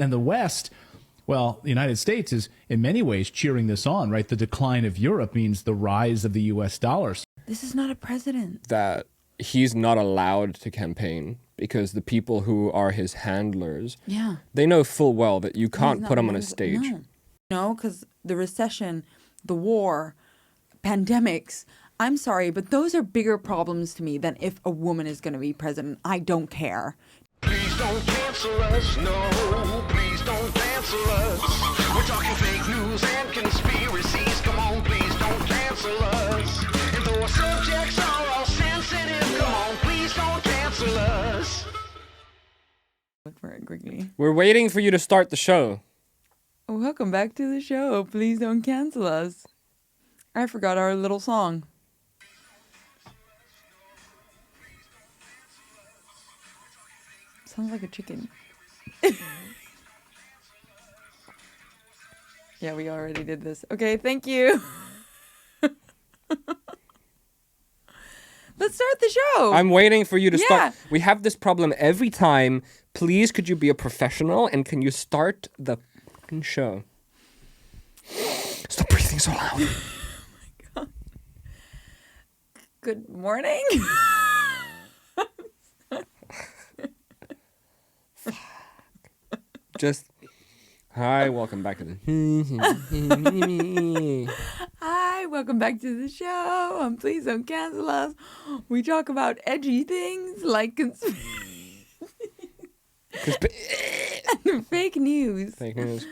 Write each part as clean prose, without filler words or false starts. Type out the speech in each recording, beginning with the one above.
And the West, well, the United States is in many ways cheering this on, right? The decline of Europe means the rise of the U.S. dollar. This is not a president. That he's not allowed to campaign because the people who are his handlers, they know full well that you can't put him on a stage. No, because the recession, the war, pandemics, I'm sorry, but those are bigger problems to me than if a woman is going to be president. I don't care. Please don't cancel us, no, please don't cancel us. We're talking fake news and conspiracies, come on, please don't cancel us. And though our subjects are all sensitive, come on, please don't cancel us. Look for it quickly. We're waiting for you to start the show. Welcome back to the show. Please don't cancel us. I forgot our little song. Sounds like a chicken. Yeah, we already did this. Okay, thank you. Let's start the show. I'm waiting for you to start. We have this problem every time. Please, could you be a professional and can you start the fucking show? Stop breathing so loud. Oh my God. Good morning. Just, hi, welcome back to the... Hi, welcome back to the show. Please don't cancel us. We talk about edgy things like conspiracy and fake news. Fake news.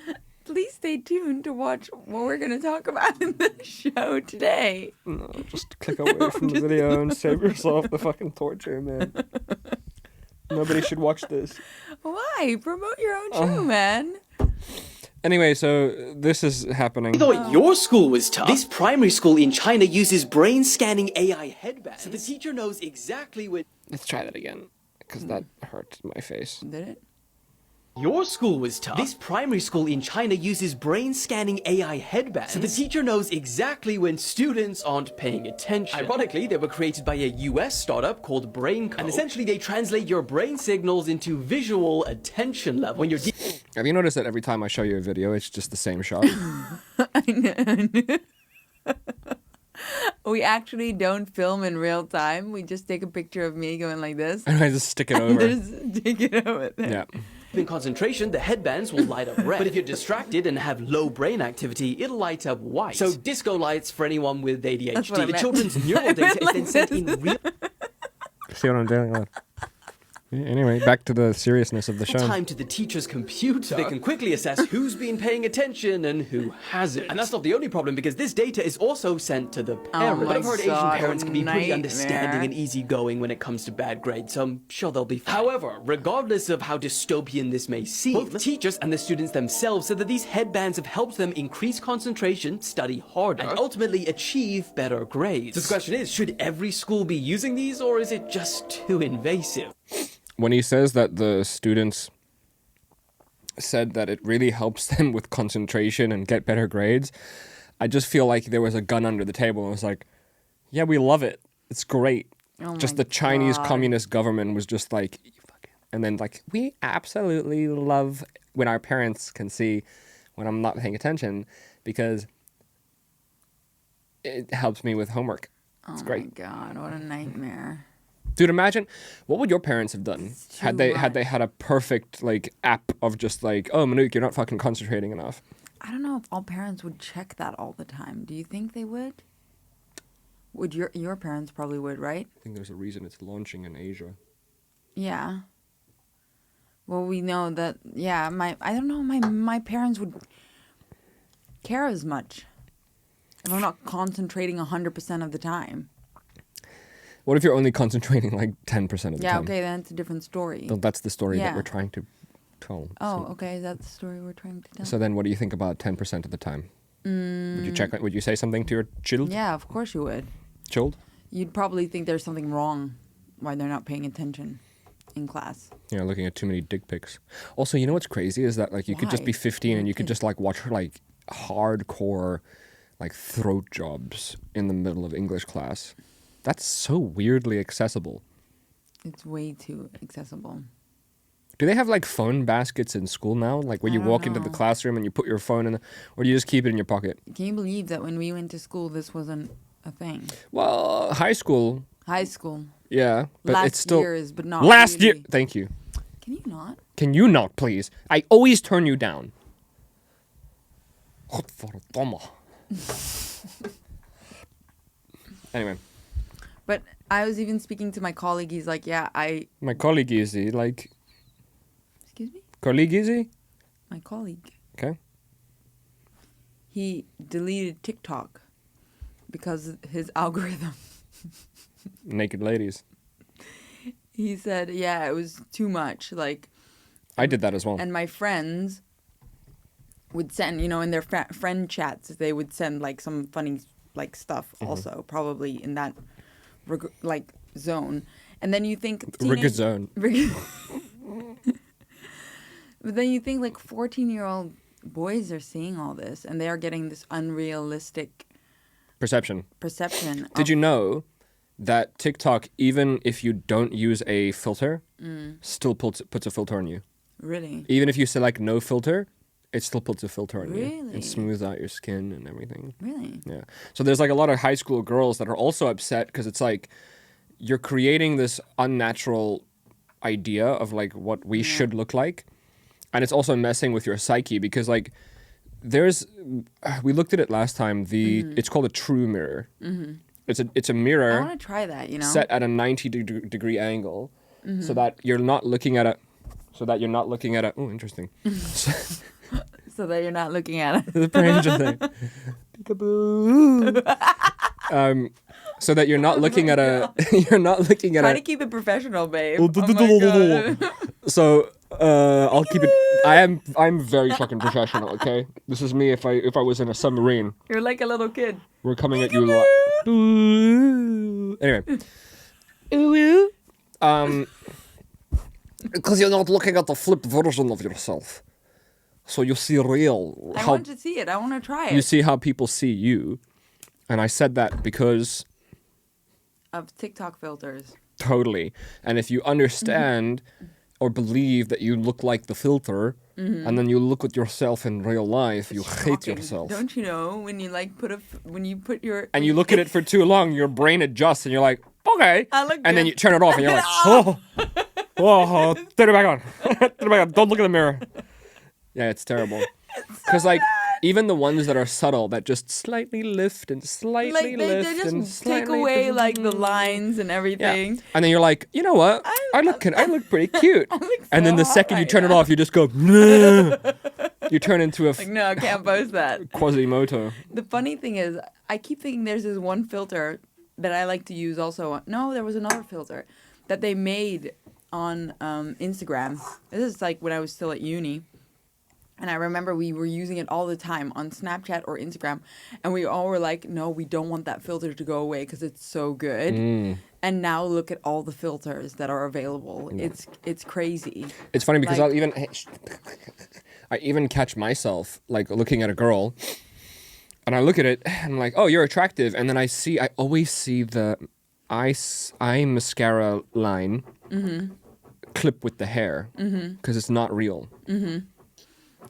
Please stay tuned to watch what we're going to talk about in the show today. No, just click away from the video and save yourself the fucking torture, man. Nobody should watch this. Why? Promote your own show, man. Anyway, so this is happening. You thought your school was tough? This primary school in China uses brain scanning AI headbands. So the teacher knows exactly what... Let's try that again, because that hurt my face. Did it? Your school was tough. This primary school in China uses brain scanning AI headbands. So the teacher knows exactly when students aren't paying attention. Ironically, they were created by a US startup called BrainCode. And essentially they translate your brain signals into visual attention level. When you're... Have you noticed that every time I show you a video, it's just the same shot? I know. We actually don't film in real time. We just take a picture of me going like this. And I just stick it over. Just stick it over there. Yeah. In concentration, the headbands will light up red. But if you're distracted and have low brain activity, it'll light up white. So disco lights for anyone with ADHD. That's what I The meant. children's neural data is then sent in real See what I'm doing? Anyway, back to the seriousness of the show. time to the teacher's computer. They can quickly assess who's been paying attention and who hasn't. And that's not the only problem, because this data is also sent to the parents. But I've heard Asian parents can be pretty understanding and easygoing when it comes to bad grades, so I'm sure they'll be fine. However, regardless of how dystopian this may seem, both teachers and the students themselves said that these headbands have helped them increase concentration, study harder, and ultimately achieve better grades. So the question is, should every school be using these, or is it just too invasive? When he says that the students said that it really helps them with concentration and get better grades, I just feel like there was a gun under the table and was like, yeah, we love it. It's great. Just the Chinese communist government was just like, you fucking... And then like, we absolutely love when our parents can see when I'm not paying attention because it helps me with homework. It's great. Oh my God, what a nightmare. Dude, imagine what would your parents have done had they had a perfect like app of just like, oh, Manuk, you're not fucking concentrating enough. I don't know if all parents would check that all the time. Do you think they would? Would your parents probably would, right? I think there's a reason it's launching in Asia. Yeah. Well, we know that. Yeah, I don't know. My parents would care as much if I'm not concentrating 100% of the time. What if you're only concentrating like 10% of the time? Yeah, okay, then it's a different story. Well, that's the story that Yeah. we're trying to tell. Oh, okay, that's the story we're trying to tell. So then what do you think about 10% of the time? Would you check? Would you say something to your child? Yeah, of course you would. Child? You'd probably think there's something wrong why they're not paying attention in class. You know, looking at too many dick pics. Also, you know what's crazy is that like you could just be Why? 15 and you could just like watch like hardcore like throat jobs in the middle of English class. That's so weirdly accessible. It's way too accessible. Do they have like phone baskets in school now? Like where you walk into the classroom and you put your phone in, or do you just keep it in your pocket? Can you believe that when we went to school, this wasn't a thing? Well, high school. High school. Yeah, but last it's still years, but not last really. year. Thank you. Can you not? Can you not, please? I always turn you down. Anyway. But I was even speaking to my colleague. He's like, yeah, My colleague Izzy, like... Excuse me? Colleague Izzy? My colleague. Okay. He deleted TikTok because his algorithm. Naked ladies. He said, yeah, it was too much. Like... I did that as well. And my friends would send, in their friend chats, they would send like some funny like stuff also, probably in that like zone. And then you think zone. But then you think like 14-year-old boys are seeing all this and they are getting this unrealistic perception. Did you know that TikTok, even if you don't use a filter, still puts a filter on you? Really? Even if you select no filter, it still puts a filter on you. Really? And smooths out your skin and everything. Really? Yeah. So there's like a lot of high school girls that are also upset because it's like you're creating this unnatural idea of like what we should look like. And it's also messing with your psyche because like we looked at it last time, it's called a true mirror. Mm-hmm. It's a mirror. I want to try that, set at a 90-degree angle so that you're not looking at a... Oh, interesting. So that you're not looking at it. The Ranger thing. Peekaboo. So that you're not looking at a... Try to keep it professional, babe. Oh my God. So, I'll keep it... I'm very fucking professional, okay? This is me if I was in a submarine. You're like a little kid. We're coming at you live. Anyway. Because you're not looking at the flipped version of yourself. So you see real. I want to see it. I want to try it. You see how people see you. And I said that because... Of TikTok filters. Totally. And if you understand or believe that you look like the filter, and then you look at yourself in real life, you hate yourself. Don't you know when you like when you put your... And you look at it for too long, your brain adjusts and you're like, okay. I look and then good. you turn it off and you're like, oh, turn it back on. Turn it back on. Don't look in the mirror. Yeah, it's terrible. Because like even the ones that are subtle, that just slightly lift and slightly lift, they just and take away like the lines and everything. Yeah. And then you're like, you know what? I look pretty cute. And then the second you turn it off, you just go. You turn into a like, no, I can't post that. Quasimodo. The funny thing is, I keep thinking there's this one filter that I like to use also. No, there was another filter that they made on Instagram. This is like when I was still at uni. And I remember we were using it all the time on Snapchat or Instagram. And we all were like, no, we don't want that filter to go away because it's so good. And now look at all the filters that are available. Yeah. It's crazy. It's funny because I even catch myself like looking at a girl. And I look at it and I'm like, oh, you're attractive. And then I always see the eye mascara line clip with the hair because it's not real.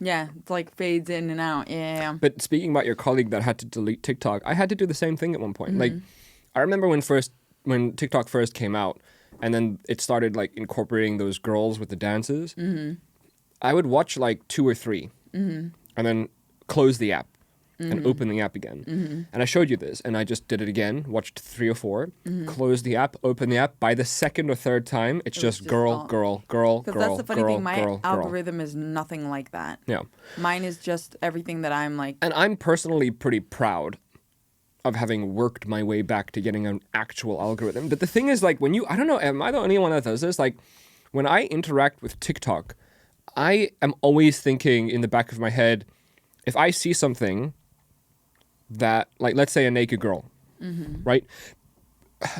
Yeah, it's like fades in and out. Yeah. But speaking about your colleague that had to delete TikTok, I had to do the same thing at one point. Like, I remember when TikTok first came out, and then it started like incorporating those girls with the dances. I would watch like 2 or 3, and then close the app and open the app again. And I showed you this, and I just did it again. Watched 3 or 4, closed the app, opened the app. By the second or third time, it's just girl. Because that's the funny thing. My algorithm is nothing like that. Yeah. Mine is just everything that I'm like. And I'm personally pretty proud of having worked my way back to getting an actual algorithm. But the thing is, like, I don't know, am I the only one that does this? Like, when I interact with TikTok, I am always thinking in the back of my head, if I see something that, like, let's say a naked girl, right?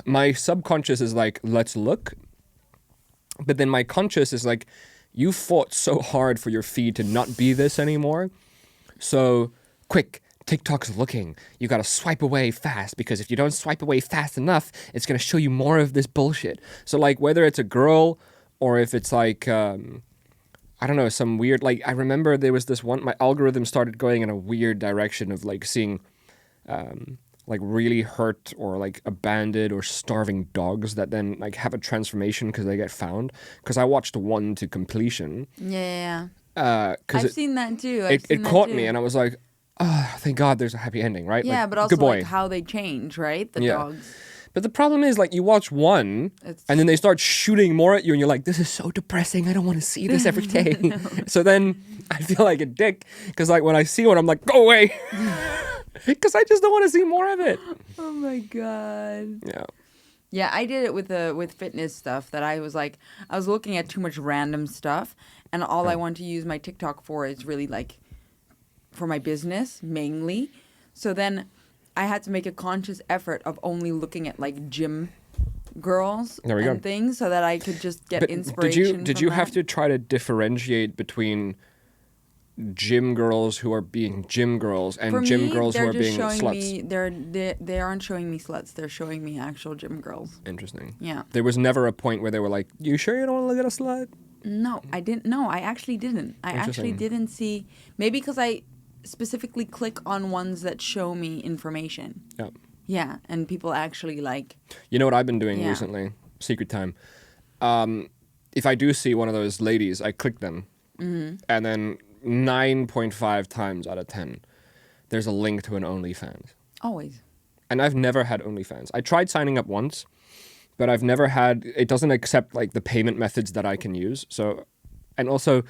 My subconscious is like, let's look. But then my conscious is like, you fought so hard for your feed to not be this anymore. So, quick, TikTok's looking. You gotta swipe away fast, because if you don't swipe away fast enough, it's gonna show you more of this bullshit. So, like, whether it's a girl or if it's like I don't know, some weird, like, I remember there was this one, my algorithm started going in a weird direction of like seeing like really hurt or like abandoned or starving dogs that then like have a transformation because they get found. Because I watched one to completion. Yeah. I've seen that too. It caught me and I was like, oh, thank God there's a happy ending, right? Yeah, like, but also good boy. like how they change, right? The dogs. But the problem is, like, you watch one, and then they start shooting more at you, and you're like, this is so depressing. I don't want to see this every day. So then I feel like a dick, because, like, when I see one, I'm like, go away. Because I just don't want to see more of it. Oh, my God. Yeah. Yeah, I did it with fitness stuff that I was like, I was looking at too much random stuff, and all I want to use my TikTok for is really, like, for my business, mainly. So then I had to make a conscious effort of only looking at like gym girls and things so that I could just get inspiration. Did you have to try to differentiate between gym girls who are being gym girls and For gym me, girls who are they're just being showing sluts? they aren't showing me sluts. They're showing me actual gym girls. Interesting. Yeah. There was never a point where they were like, you sure you don't want to look at a slut? No, I didn't. No, I actually didn't. I actually didn't see. Maybe because I specifically click on ones that show me information. Yeah. Yeah, and people actually like. You know what I've been doing recently? Secret time. If I do see one of those ladies, I click them. Mm-hmm. And then 9.5 times out of 10, there's a link to an OnlyFans. Always. And I've never had OnlyFans. I tried signing up once, but I've never had, it doesn't accept like the payment methods that I can use. So, and also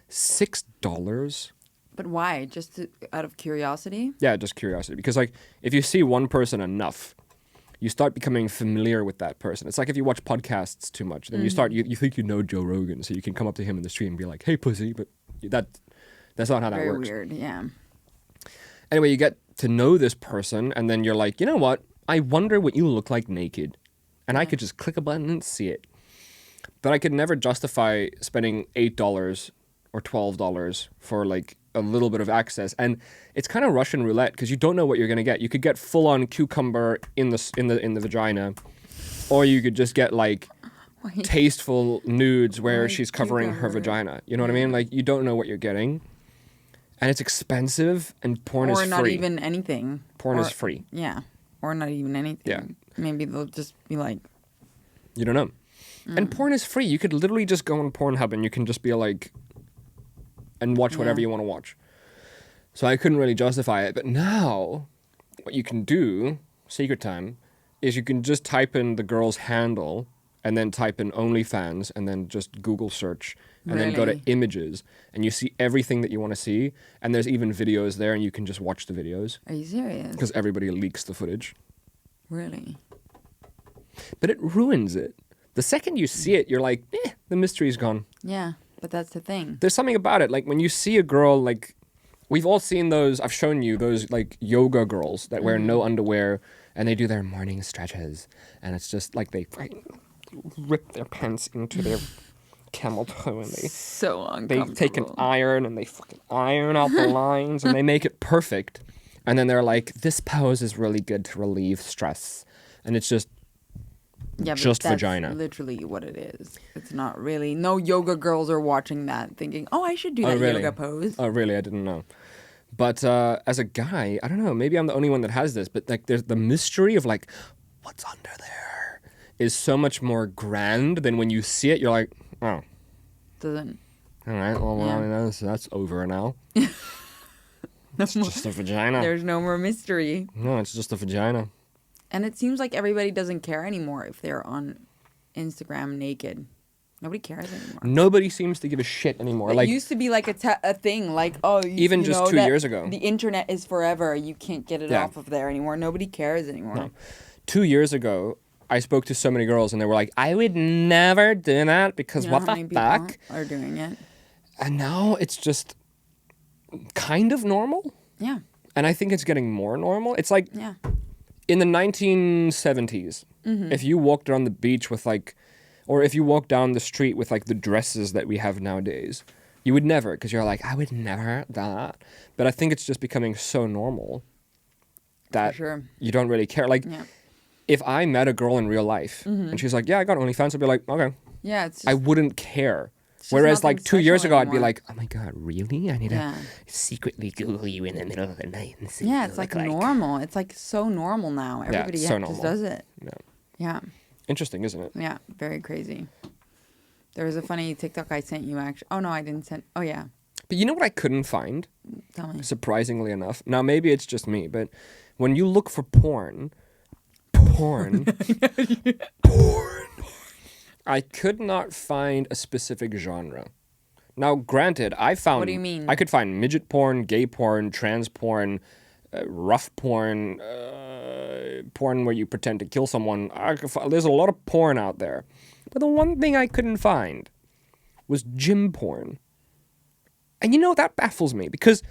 $6. But why? Just out of curiosity? Yeah, just curiosity. Because like, if you see one person enough, you start becoming familiar with that person. It's like if you watch podcasts too much, then you start, you think you know Joe Rogan, so you can come up to him in the street and be like, hey, pussy, but that's not how that Very works. weird, yeah. Anyway, you get to know this person, and then you're like, you know what? I wonder what you look like naked. And I could just click a button and see it. But I could never justify spending $8 or $12 for like a little bit of access. And it's kind of Russian roulette because you don't know what you're going to get. You could get full-on cucumber in the vagina, or you could just get like tasteful nudes where she's covering her vagina. You know what I mean? Like, you don't know what you're getting. And it's expensive, and porn is free. Or not even anything. Porn is free. Yeah. Or not even anything. Yeah. Maybe they'll just be like... You don't know. And porn is free. You could literally just go on Pornhub and you can just be like... and watch whatever you want to watch. So I couldn't really justify it. But now, what you can do, secret time, is you can just type in the girl's handle and then type in OnlyFans and then just Google search and then go to images and you see everything that you want to see. And there's even videos there and you can just watch the videos. Are you serious? Because everybody leaks the footage. Really? But it ruins it. The second you see it, you're like, the mystery's gone. Yeah, but that's the thing. There's something about it. Like when you see a girl, like we've all seen those, I've shown you those like yoga girls that wear no underwear and they do their morning stretches. And it's just like they rip their pants into their camel toe and so uncomfortable. they take an iron and they fucking iron out the lines and they make it perfect. And then they're like, this pose is really good to relieve stress. And it's just that's vagina. Literally what it is. It's not really. No yoga girls are watching that thinking, oh, I should do that yoga pose. Oh, really? I didn't know. But as a guy, I don't know. Maybe I'm the only one that has this. But like, there's the mystery of like, what's under there is so much more grand than when you see it. You're like, oh. Doesn't. All right. Well, that's over now. It's just a vagina. There's no more mystery. No, it's just a vagina. And it seems like everybody doesn't care anymore if they're on Instagram naked. Nobody cares anymore. Nobody seems to give a shit anymore. It used to be like a thing, like, oh, even just 2 years ago. The internet is forever. You can't get it off of there anymore. Nobody cares anymore. No. 2 years ago, I spoke to so many girls and they were like, I would never do that because what the fuck? Are doing it. And now it's just kind of normal. Yeah. And I think it's getting more normal. It's like in the 1970s, if you walked around the beach with like, or if you walked down the street with like the dresses that we have nowadays, you would never, because you're like, I would never that. But I think it's just becoming so normal that you don't really care. Like, if I met a girl in real life and she's like, yeah, I got OnlyFans, I'd be like, okay. Yeah, it's just... I wouldn't care. Whereas nothing like 2 years special ago, I'd be anymore. like, oh my God, really? I need Yeah. to secretly Google you in the middle of the night and see Yeah, what it's you like look normal. It's like so normal now. Everybody so just normal. does it. Yeah. Yeah. Interesting, isn't it? Yeah. Very crazy. There was a funny TikTok I sent you actually. Oh no, I didn't send. Oh yeah. But you know what I couldn't find, Tell me. surprisingly enough? Now, maybe it's just me, but when you look for porn, porn, I could not find a specific genre. Now, granted, I found... What do you mean? I could find midget porn, gay porn, trans porn, rough porn, porn where you pretend to kill someone. There's a lot of porn out there. But the one thing I couldn't find was gym porn. And you know, that baffles me because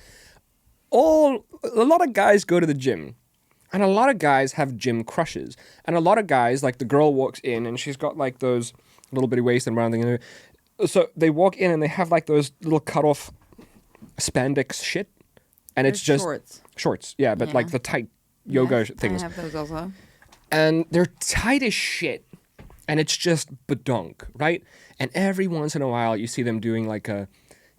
a lot of guys go to the gym. And a lot of guys have gym crushes. And a lot of guys, like the girl walks in and she's got like those little bitty waist and round thing. So they walk in and they have like those little cut off spandex shit. And it's just shorts. Yeah, but like the tight yoga things. I have those also. And they're tight as shit. And it's just badunk, right? And every once in a while you see them doing like a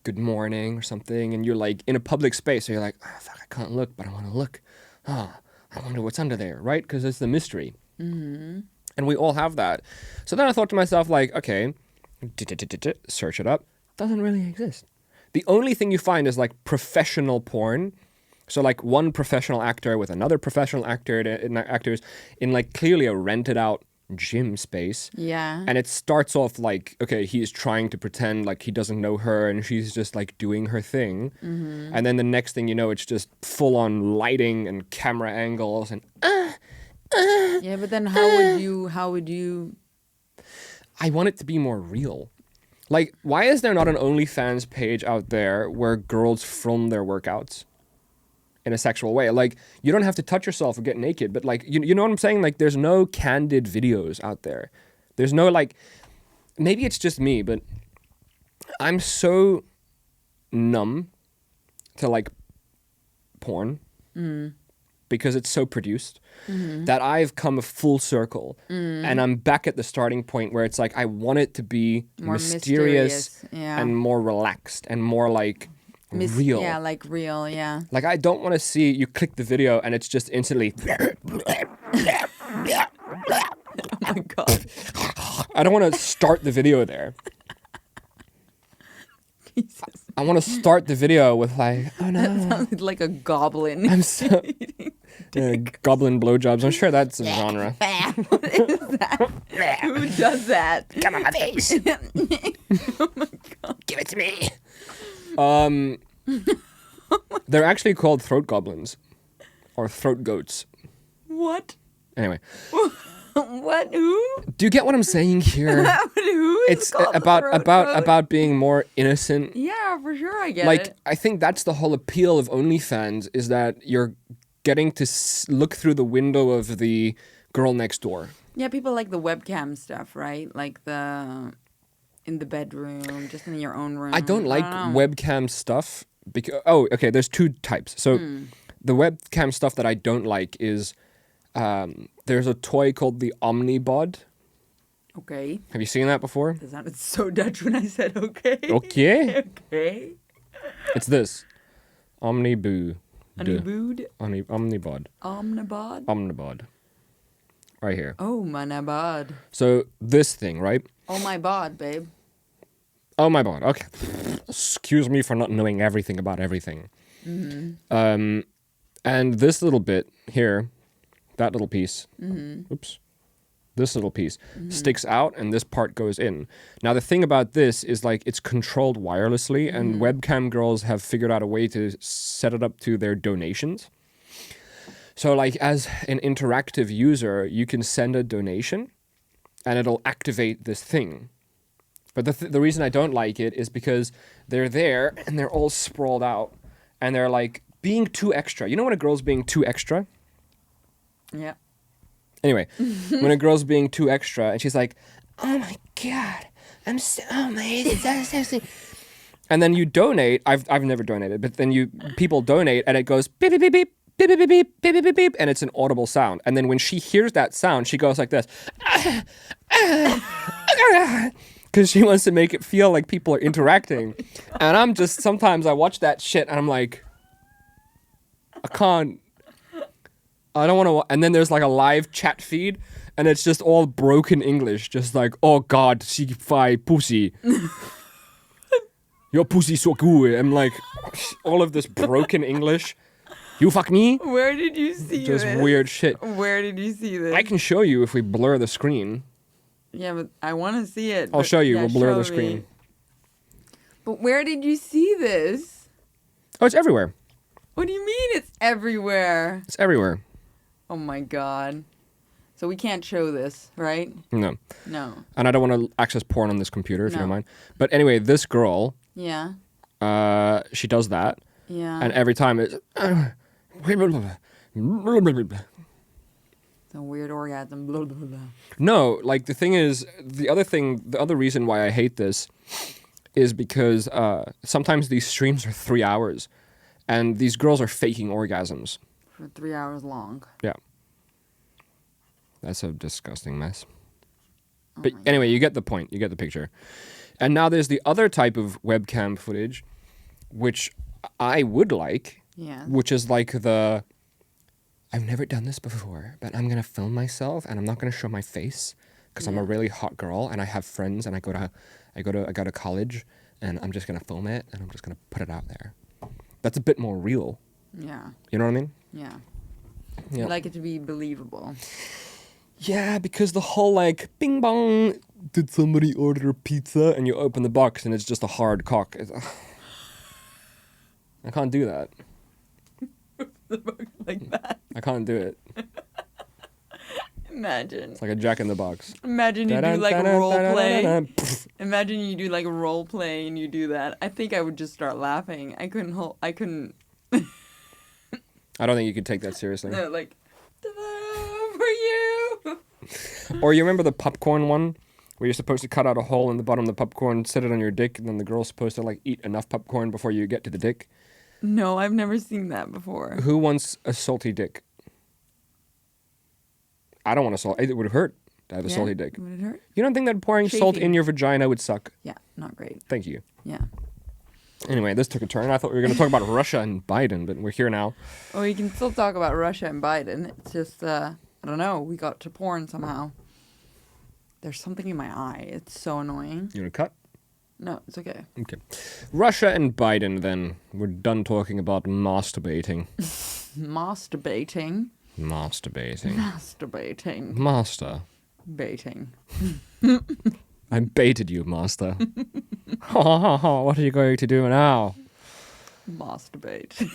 good morning or something. And you're like in a public space. So you're like, oh, fuck, I can't look, but I want to look. Oh, I wonder what's under there, right? Because it's the mystery. Mm-hmm. And we all have that. So then I thought to myself, like, okay, search it up. Doesn't really exist. The only thing you find is like professional porn. So like one professional actor with another professional actors in like clearly a rented out gym space. Yeah. And it starts off like, okay, he's trying to pretend like he doesn't know her and she's just like doing her thing. Mm-hmm. And then the next thing you know, it's just full on lighting and camera angles and yeah, but then how would you I want it to be more real. Like, why is there not an OnlyFans page out there where girls film their workouts in a sexual way? Like, you don't have to touch yourself or get naked, but like, you know what I'm saying? Like, there's no candid videos out there. There's no like, maybe it's just me, but I'm so numb to like porn because it's so produced that I've come a full circle and I'm back at the starting point where it's like, I want it to be More mysterious yeah. and more relaxed and more like real. Yeah, like real, yeah. Like, I don't want to see you click the video and it's just instantly. Oh my god. I don't want to start the video there. Jesus. I want to start the video with like, oh no. That sounded like a goblin. I'm so goblin blowjobs. I'm sure that's a genre. What is that? Who does that? Come on my face. Oh my god. Give it to me. They're actually called throat goblins or throat goats. What? Anyway, What? Who? do you get what I'm saying here? Who is It's called about throat about goat? about being more innocent. Yeah, for sure I get Like, it. I think that's the whole appeal of OnlyFans is that you're getting to look through the window of the girl next door. Yeah, people like the webcam stuff, right? Like the in the bedroom, just in your own room. I don't like know. webcam stuff because there's two types. So the webcam stuff that I don't like is there's a toy called the Omnibod. Okay. Have you seen that before? That sounded so Dutch when I said okay. Okay. Okay. It's this. Omniboo. Honeybood. Omnibod. Omnibod. Omnibod. Right here. Oh, manabod. So this thing, right? Oh, my bod, babe. Oh my god. Okay. Excuse me for not knowing everything about everything. And this little bit here, that little piece, oops, this little piece sticks out and this part goes in. Now the thing about this is like it's controlled wirelessly and webcam girls have figured out a way to set it up to their donations. So like as an interactive user, you can send a donation and it'll activate this thing. But the reason I don't like it is because they're there and they're all sprawled out and they're like being too extra. You know when a girl's being too extra? Yeah. Anyway, when a girl's being too extra and she's like, oh my god, I'm so amazing, so sexy. And then you donate. I've never donated, but then people donate and it goes beep beep beep beep beep beep beep beep beep beep beep, and it's an audible sound. And then when she hears that sound, she goes like this. because she wants to make it feel like people are interacting. And I'm just, sometimes I watch that shit and I'm like, I don't want to. And then there's like a live chat feed and it's just all broken English. Just like, oh God, she fi pussy. Your pussy so good. I'm like, all of this broken English. You fuck me? Where did you see Just this? weird shit. Where did you see this? I can show you if we blur the screen. Yeah, but I want to see it. I'll but- show you. yeah, We'll blur show the screen. me. But where did you see this? Oh, it's everywhere. What do you mean it's everywhere? It's everywhere. Oh my god. So we can't show this, right? No. No. And I don't want to access porn on this computer, if you No. don't mind. But anyway, this girl, Yeah. she does that. Yeah. And every time it's... It's a weird orgasm. Blah, blah, blah. No, like the thing is, the other reason why I hate this is because sometimes these streams are 3 hours and these girls are faking orgasms. For 3 hours long. Yeah. That's a disgusting mess. But anyway, you get the point. You get the picture. And now there's the other type of webcam footage, which I would like, Yeah. which is like the, I've never done this before, but I'm going to film myself and I'm not going to show my face because I'm a really hot girl and I have friends and I go to college and I'm just going to film it and I'm just going to put it out there. That's a bit more real. Yeah. You know what I mean? Yeah. Yeah. You like it to be believable. Yeah, because the whole like, bing bong, did somebody order a pizza? And you open the box and it's just a hard cock. I can't do that. Like that. I can't do it. Imagine. It's like a Jack in the Box. Imagine you do like role play. Imagine you do like role play and you do that. I think I would just start laughing. I couldn't I don't think you could take that seriously. no, like ta-da, for you. Or you remember the popcorn one? Where you're supposed to cut out a hole in the bottom of the popcorn, set it on your dick, and then the girl's supposed to like eat enough popcorn before you get to the dick? No, I've never seen that before. Who wants a salty dick? I don't want a salt. It would hurt to have a salty dick. Would it hurt? You don't think that pouring salt Chafing. in your vagina would suck? Yeah, not great. Thank you. Yeah. Anyway, this took a turn. I thought we were going to talk about Russia and Biden, but we're here now. Well, we can still talk about Russia and Biden. It's just, I don't know. We got to porn somehow. There's something in my eye. It's so annoying. You want to cut? No, it's okay. Okay. Russia and Biden, then. We're done talking about masturbating. Masturbating. Masturbating. Masturbating. Master. Baiting. I baited you, master. What are you going to do now? Masturbate.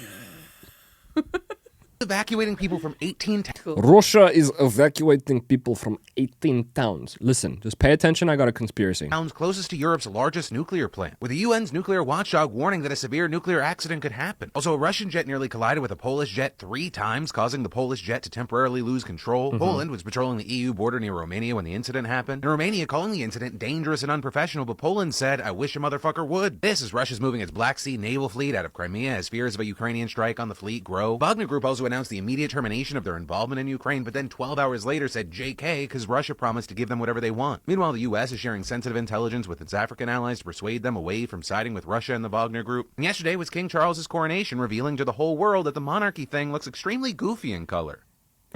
Evacuating people from 18 towns. Russia is evacuating people from 18 towns. Listen, just pay attention. I got a conspiracy. Closest to Europe's largest nuclear plant, with the UN's nuclear watchdog warning that a severe nuclear accident could happen. Also, a Russian jet nearly collided with a Polish jet 3 times, causing the Polish jet to temporarily lose control. Poland was patrolling the EU border near Romania when the incident happened. And Romania calling the incident dangerous and unprofessional, but Poland said, I wish a motherfucker would. This is Russia's moving its Black Sea naval fleet out of Crimea as fears of a Ukrainian strike on the fleet grow. Wagner Group also announced the immediate termination of their involvement in Ukraine, but then 12 hours later said JK because Russia promised to give them whatever they want. Meanwhile, the US is sharing sensitive intelligence with its African allies to persuade them away from siding with Russia and the Wagner Group. And yesterday was King Charles's coronation, revealing to the whole world that the monarchy thing looks extremely goofy in color.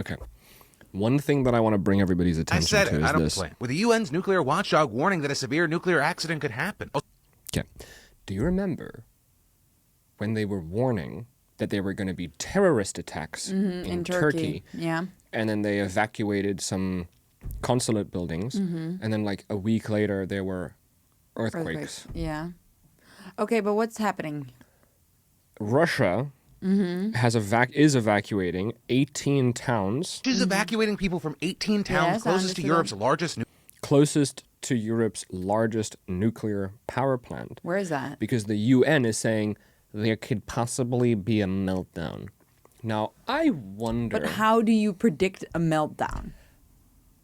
Okay. One thing that I want to bring everybody's I attention said to it, is I don't this. plan. With the UN's nuclear watchdog warning that a severe nuclear accident could happen. Okay. Do you remember when they were warning that there were going to be terrorist attacks in Turkey? Yeah. And then they evacuated some consulate buildings. And then like a week later, there were earthquakes. Yeah. Okay, but what's happening? Russia is evacuating 18 towns She's evacuating people from 18 towns Yes, I closest to understood Europe's that. largest closest to Europe's largest nuclear power plant. Where is that? Because the UN is saying there could possibly be a meltdown. Now, I wonder... But how do you predict a meltdown?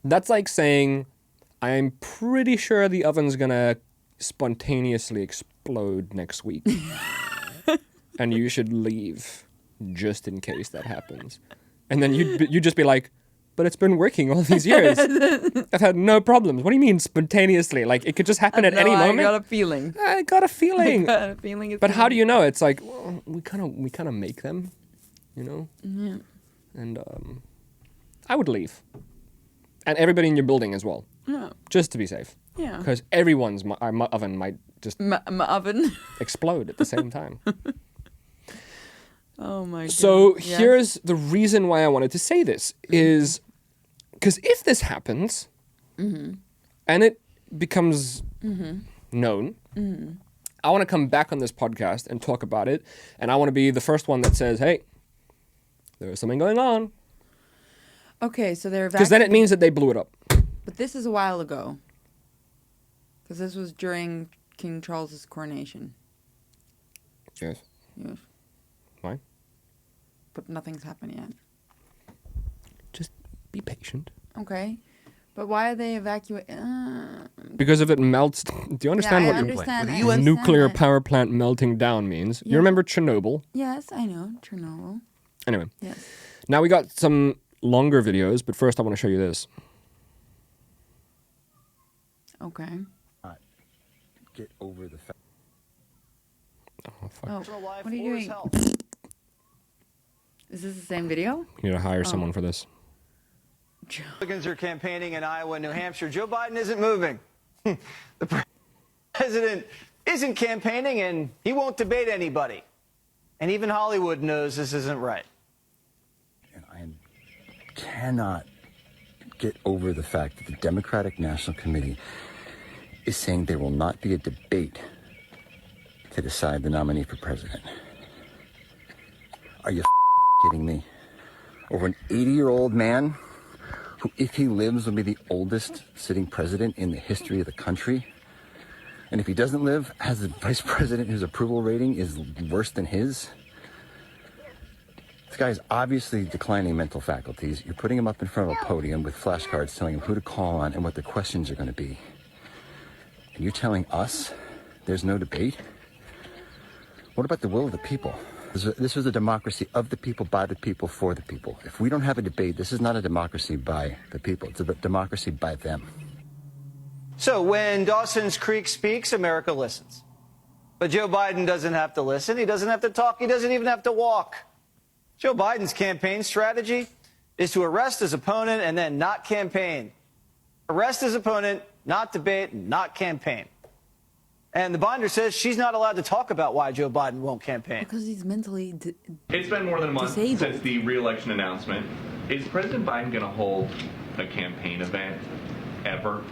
That's like saying, I'm pretty sure the oven's gonna spontaneously explode next week. And you should leave just in case that happens. And then you'd just be like, but it's been working all these years. I've had no problems. What do you mean spontaneously? Like, it could just happen at any moment? I got a feeling. I got a feeling. I got a feeling it's But how gonna- do you know? It's like, well, we kind of make them, you know? Yeah. And I would leave. And everybody in your building as well. Yeah. Just to be safe. Yeah. Because everyone's oven might just My oven. explode at the same time. Oh my god. So Yes. here's the reason why I wanted to say this is because if this happens and it becomes known, I want to come back on this podcast and talk about it. And I want to be the first one that says, hey, there's something going on. Okay, so they're Because then it means that they blew it up. But this is a while ago. Because this was during King Charles's coronation. Yes. Yes. Why? But nothing's happened yet. Just be patient. Okay. But why are they evacuating? Because if it melts, do you understand I what understand. With I the UN understand nuclear that. power plant melting down means? Yeah. You remember Chernobyl? Yes, I know. Chernobyl. Anyway, Yes. now we got some longer videos, but first I want to show you this. Okay. Get over the fact. Oh, fuck. Oh, what are you doing? Is this the same video? You need to hire someone for this. Republicans are campaigning in Iowa and New Hampshire. Joe Biden isn't moving. The president isn't campaigning, and he won't debate anybody. And even Hollywood knows this isn't right. And I cannot get over the fact that the Democratic National Committee is saying there will not be a debate to decide the nominee for president. Are you kidding me? Over an 80-year-old man who, if he lives, will be the oldest sitting president in the history of the country. And if he doesn't live, has a vice president whose approval rating is worse than his. This guy is obviously declining mental faculties. You're putting him up in front of a podium with flashcards telling him who to call on and what the questions are going to be. And you're telling us there's no debate? What about the will of the people? This is a democracy of the people, by the people, for the people. If we don't have a debate, this is not a democracy by the people. It's a democracy by them. So when Dawson's Creek speaks, America listens. But Joe Biden doesn't have to listen. He doesn't have to talk. He doesn't even have to walk. Joe Biden's campaign strategy is to arrest his opponent and then not campaign. Arrest his opponent, not debate, and not campaign. And the binder says she's not allowed to talk about why Joe Biden won't campaign. Because he's mentally It's been more than a month disabled. since the re-election announcement. Is President Biden going to hold a campaign event ever?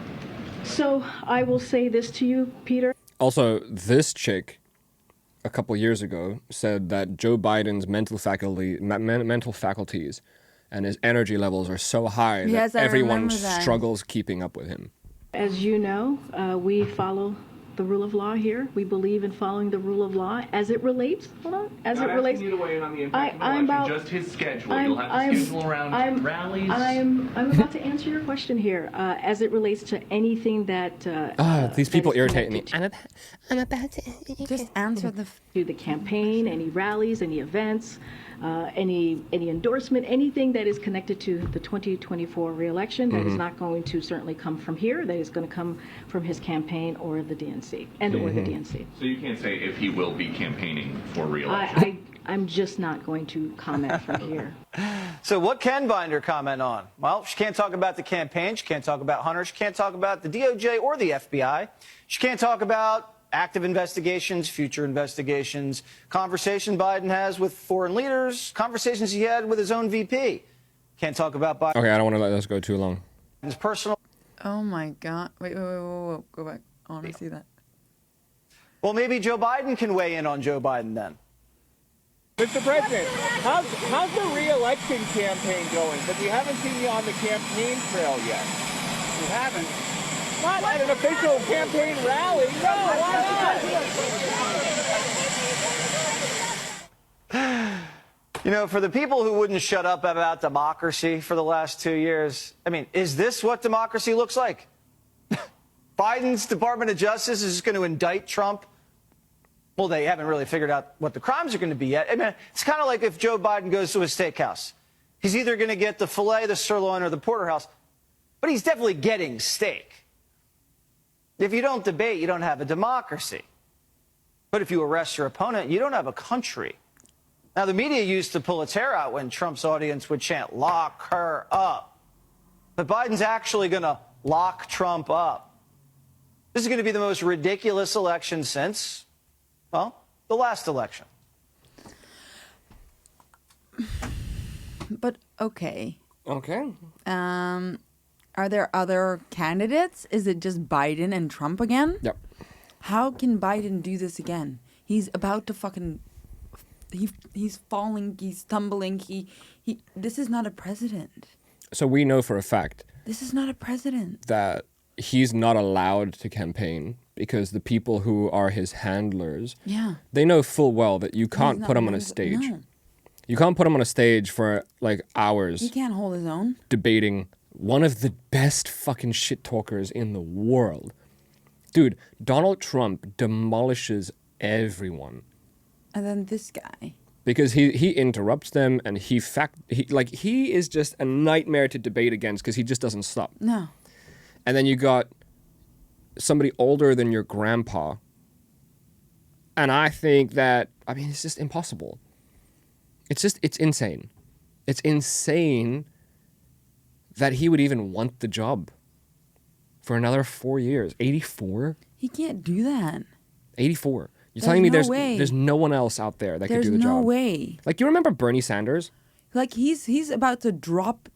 So I will say this to you, Peter. Also, this chick a couple years ago said that Joe Biden's mental faculties and his energy levels are so high Yes, that I everyone remember that. struggles keeping up with him. As you know, we follow the rule of law here. We believe in following the rule of law as it relates. Hold on. As Not it relates. asking you to weigh in on the impact of the I'm election, about. just his schedule. You'll have to schedule around rallies. I'm about to answer your question here. As it relates to anything that. These people that is irritate me. connected I'm about to. Just answer the. to the campaign, any rallies, any events, any endorsement, anything that is connected to the 2024 reelection that is not going to certainly come from here. That is going to come from his campaign or the DNC or the DNC. So you can't say if he will be campaigning for re-election. I'm just not going to comment from here. So what can Binder comment on? Well, she can't talk about the campaign. She can't talk about Hunter. She can't talk about the DOJ or the FBI. She can't talk about active investigations, future investigations, conversation Biden has with foreign leaders, conversations he had with his own VP. Can't talk about Biden's Okay, I don't want to let this go too long. personal. Oh my God! Wait, go back. I want to see that. Well, maybe Joe Biden can weigh in on Joe Biden then. Mr. President, how's the re-election campaign going? Because we haven't seen you on the campaign trail yet. You haven't. Not at an official campaign rally. No, why not? You know, for the people who wouldn't shut up about democracy for the last 2 years, I mean, is this what democracy looks like? Biden's Department of Justice is just going to indict Trump. Well, they haven't really figured out what the crimes are going to be yet. I mean, it's kind of like if Joe Biden goes to a steakhouse. He's either going to get the filet, the sirloin, or the porterhouse, but he's definitely getting steak. If you don't debate, you don't have a democracy. But if you arrest your opponent, you don't have a country. Now, the media used to pull its hair out when Trump's audience would chant, "Lock her up." But Biden's actually going to lock Trump up. This is going to be the most ridiculous election since, well, the last election. But okay. Okay. Are there other candidates? Is it just Biden and Trump again? Yep. How can Biden do this again? He's about to fucking... He's falling, he's stumbling, this is not a president. So we know for a fact This is not a president. that he's not allowed to campaign because the people who are his handlers, Yeah. they know full well that you can't He's put not him on a allowed- stage. No. You can't put him on a stage for like hours He can't hold his own. debating one of the best fucking shit talkers in the world. Dude, Donald Trump demolishes everyone. And then this guy. Because he interrupts them and he is just a nightmare to debate against because he just doesn't stop. No. And then you got somebody older than your grandpa. And I think that, I mean, it's just impossible. It's insane. It's insane that he would even want the job for another 4 years. 84? He can't do that. 84. You're There's telling me no way. there's no one else out there that could do the There's job? no way. Like, you remember Bernie Sanders? Like he's about to drop.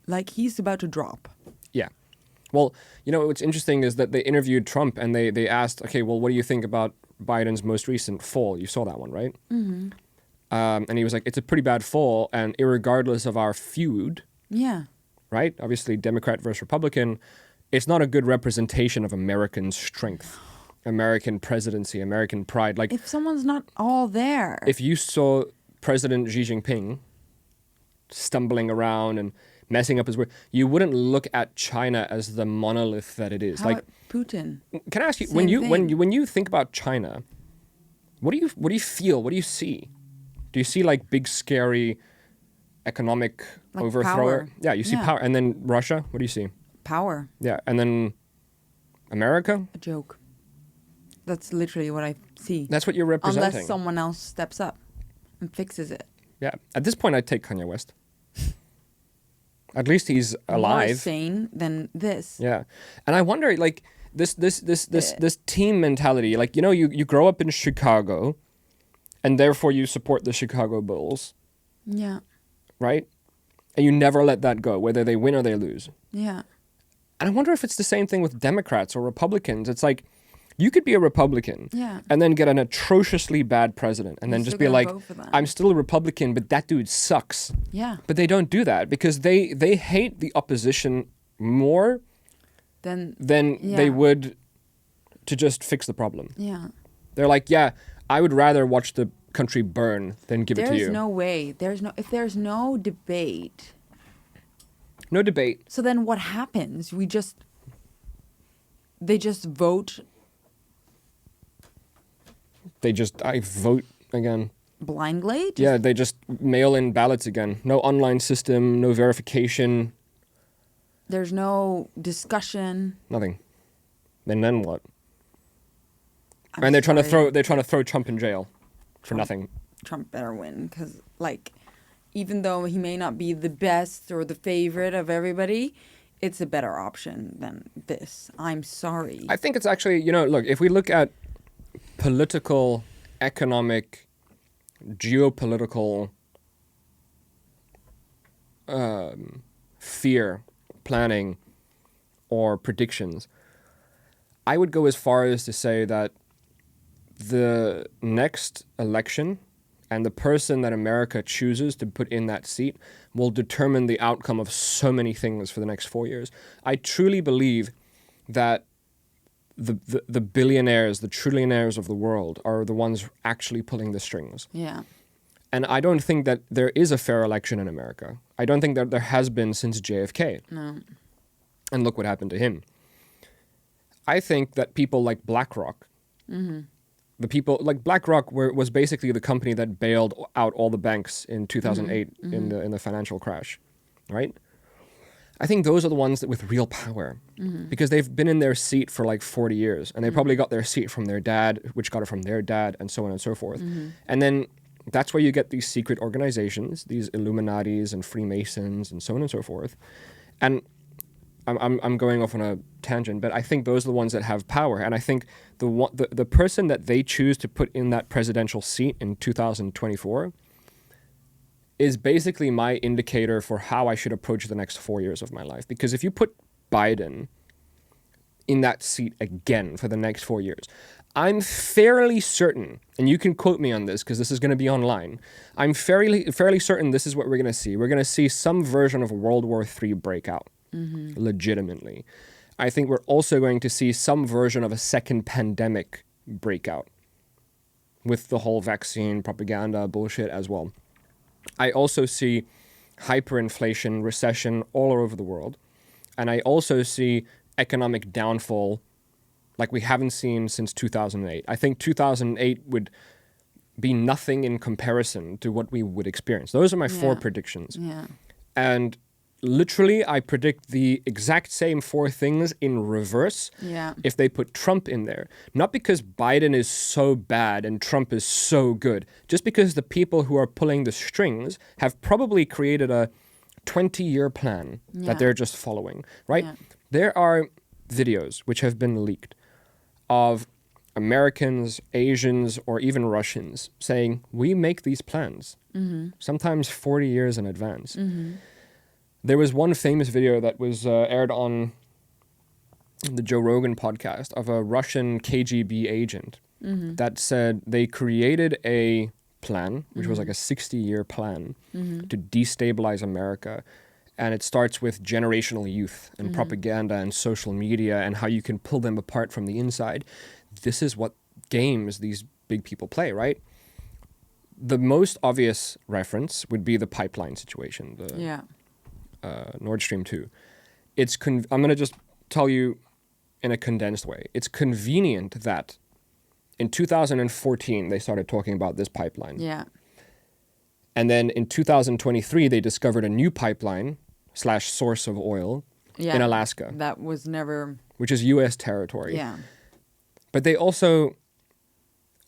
Like he's about to drop. Yeah. Well, you know, what's interesting is that they interviewed Trump and they asked, okay, well, what do you think about Biden's most recent fall? You saw that one, right? Mm-hmm. And he was like, it's a pretty bad fall, and irregardless of our feud, Yeah. right? Obviously, Democrat versus Republican, it's not a good representation of American strength, American presidency, American pride. Like, If someone's not all there. if you saw President Xi Jinping stumbling around and messing up his word, you wouldn't look at China as the monolith that it is. How Like, about Putin? can I ask you, Same when thing. you think about China, what do you feel? What do you see? Do you see like big scary economic Like overthrower? power. Yeah, you see Yeah. power, and then Russia. What do you see? Power. Yeah, and then America. A joke. That's literally what I see. That's what you're representing. Unless someone else steps up and fixes it. Yeah, at this point, I'd take Kanye West. At least he's More alive. sane than this. Yeah, and I wonder, like this team mentality. Like, you know, you grow up in Chicago, and therefore you support the Chicago Bulls, Yeah. right? And you never let that go, whether they win or they lose. Yeah. And I wonder if it's the same thing with Democrats or Republicans. It's like, you could be a Republican Yeah. and then get an atrociously bad president and You're then just still be gonna like, vote for them. I'm still a Republican, but that dude sucks. Yeah. But they don't do that because they hate the opposition more Then. than Yeah. they would to just fix the problem. Yeah. They're like, yeah, I would rather watch the country burn than give it to There's you. no way. If there's no debate. No debate. So then what happens? They just vote I vote again. blindly? Yeah, they just mail in ballots again. No online system, no verification, There's no discussion. nothing. And then what? I'm And they're trying sorry. to throw Trump in jail for nothing. Trump better win because, like, even though he may not be the best or the favorite of everybody, it's a better option than this. I'm sorry. I think it's actually, you know, look, if we look at political, economic, geopolitical fear, planning, or predictions, I would go as far as to say that the next election and the person that America chooses to put in that seat will determine the outcome of so many things for the next 4 years. I truly believe that the billionaires, the trillionaires of the world are the ones actually pulling the strings. Yeah. And I don't think that there is a fair election in America. I don't think that there has been since JFK. No. And look what happened to him. I think that people like BlackRock the people like BlackRock was basically the company that bailed out all the banks in 2008 in the financial crash, right? I think those are the ones that with real power because they've been in their seat for like 40 years and they probably got their seat from their dad, which got it from their dad, and so on and so forth. And then that's where you get these secret organizations, these Illuminatis and Freemasons and so on and so forth. And I'm going off on a tangent, but I think those are the ones that have power. And I think the person that they choose to put in that presidential seat in 2024 is basically my indicator for how I should approach the next 4 years of my life. Because if you put Biden in that seat again for the next 4 years, I'm fairly certain, and you can quote me on this because this is going to be online, I'm fairly certain this is what we're going to see. We're going to see some version of World War III breakout, legitimately. I think we're also going to see some version of a second pandemic breakout with the whole vaccine propaganda bullshit as well. I also see hyperinflation, recession all over the world. And I also see economic downfall like we haven't seen since 2008. I think 2008 would be nothing in comparison to what we would experience. Those are my 4 predictions. Yeah. And literally, I predict the exact same 4 things in reverse if they put Trump in there. Not because Biden is so bad and Trump is so good, just because the people who are pulling the strings have probably created a 20-year plan that they're just following, right? Yeah. There are videos which have been leaked of Americans, Asians, or even Russians saying, we make these plans, sometimes 40 years in advance. There was one famous video that was aired on the Joe Rogan podcast of a Russian KGB agent that said they created a plan, which was like a 60-year plan to destabilize America. And it starts with generational youth and propaganda and social media and how you can pull them apart from the inside. This is what games these big people play, right? The most obvious reference would be the pipeline situation, Nord Stream 2. I'm going to just tell you in a condensed way. It's convenient that in 2014, they started talking about this pipeline. Yeah. And then in 2023, they discovered a new pipeline / source of oil in Alaska. That was never... Which is U.S. territory. Yeah. But they also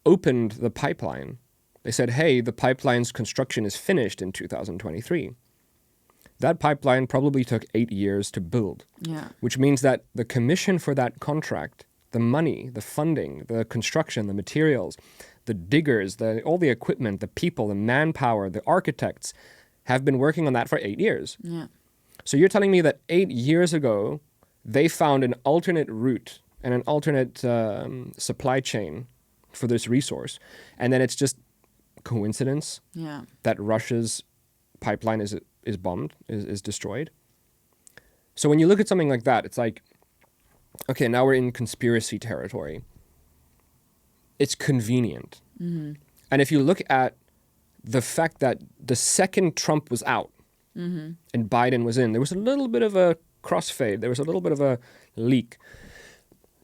opened the pipeline. They said, hey, the pipeline's construction is finished in 2023. That pipeline probably took 8 years to build. Yeah. Which means that the commission for that contract, the money, the funding, the construction, the materials, the diggers, all the equipment, the people, the manpower, the architects have been working on that for 8 years. Yeah. So you're telling me that 8 years ago, they found an alternate route and an alternate supply chain for this resource. And then it's just coincidence that Russia's pipeline is bombed, is destroyed. So when you look at something like that, it's like, okay, now we're in conspiracy territory. It's convenient. And if you look at the fact that the second Trump was out and Biden was in, there was a little bit of a crossfade. There was a little bit of a leak.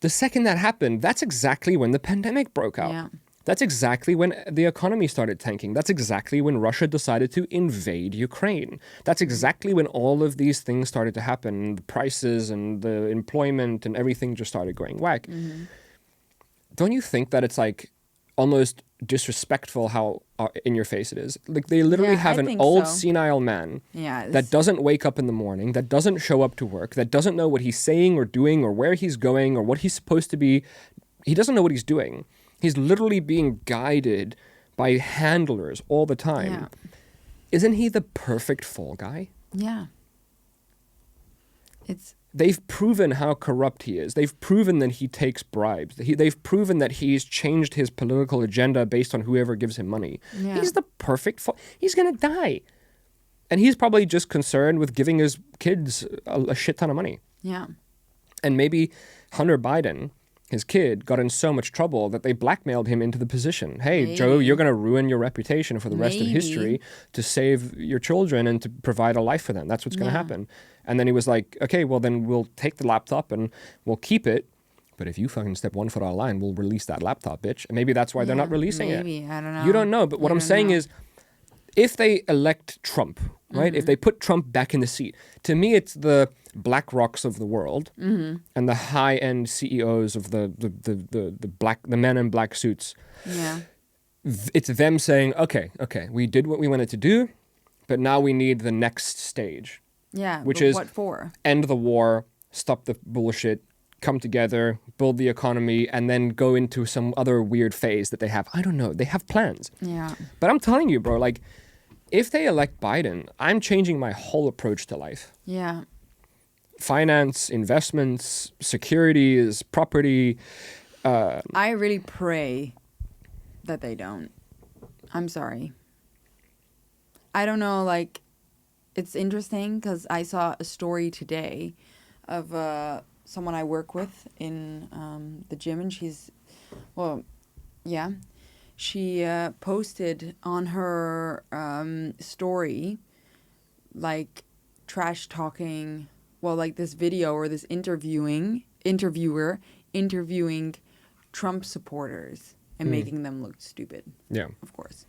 The second that happened, that's exactly when the pandemic broke out. Yeah. That's exactly when the economy started tanking. That's exactly when Russia decided to invade Ukraine. That's exactly when all of these things started to happen. The prices and the employment and everything just started going whack. Don't you think that it's like almost disrespectful how in your face it is? Like they literally have an old senile man that doesn't wake up in the morning, that doesn't show up to work, that doesn't know what he's saying or doing or where he's going or what he's supposed to be. He doesn't know what he's doing. He's literally being guided by handlers all the time. Yeah. Isn't he the perfect fall guy? Yeah. They've proven how corrupt he is. They've proven that he takes bribes. They've proven that he's changed his political agenda based on whoever gives him money. Yeah. He's the perfect he's going to die. And he's probably just concerned with giving his kids a shit ton of money. Yeah. And maybe Hunter Biden, his kid, got in so much trouble that they blackmailed him into the position. Hey, Maybe. Joe, you're going to ruin your reputation for the rest of history to save your children and to provide a life for them. That's what's going to happen. And then he was like, okay, well, then we'll take the laptop and we'll keep it. but if you fucking step one foot out of line, we'll release that laptop, bitch. And maybe that's why they're not releasing it. Maybe, I don't know. You don't know. But what I'm saying is, if they elect Trump, right? If they put Trump back in the seat, to me, it's the BlackRocks of the world and the high-end CEOs of the men in black suits. Yeah. It's them saying, okay, we did what we wanted to do, but now we need the next stage. Yeah. Which is what for? End the war, stop the bullshit, come together, build the economy, and then go into some other weird phase that they have. I don't know. They have plans. Yeah. But I'm telling you, bro, like, if they elect Biden, I'm changing my whole approach to life. Yeah. Finance, investments, securities, property. I really pray that they don't. I'm sorry. I don't know, like, it's interesting because I saw a story today of someone I work with in the gym, and she posted on her story, like, trash talking, like this video or this interviewer interviewing Trump supporters and making them look stupid. Yeah. Of course.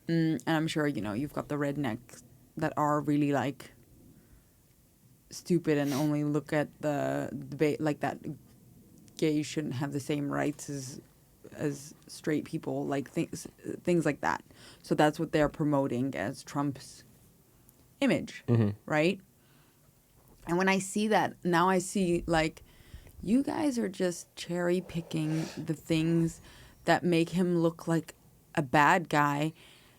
And I'm sure, you've got the rednecks that are really, like, stupid and only look at the debate like that gays shouldn't have the same rights as straight people, like things like that. So that's what they're promoting as Trump's image, right? And when I see that, now I see, like, you guys are just cherry picking the things that make him look like a bad guy.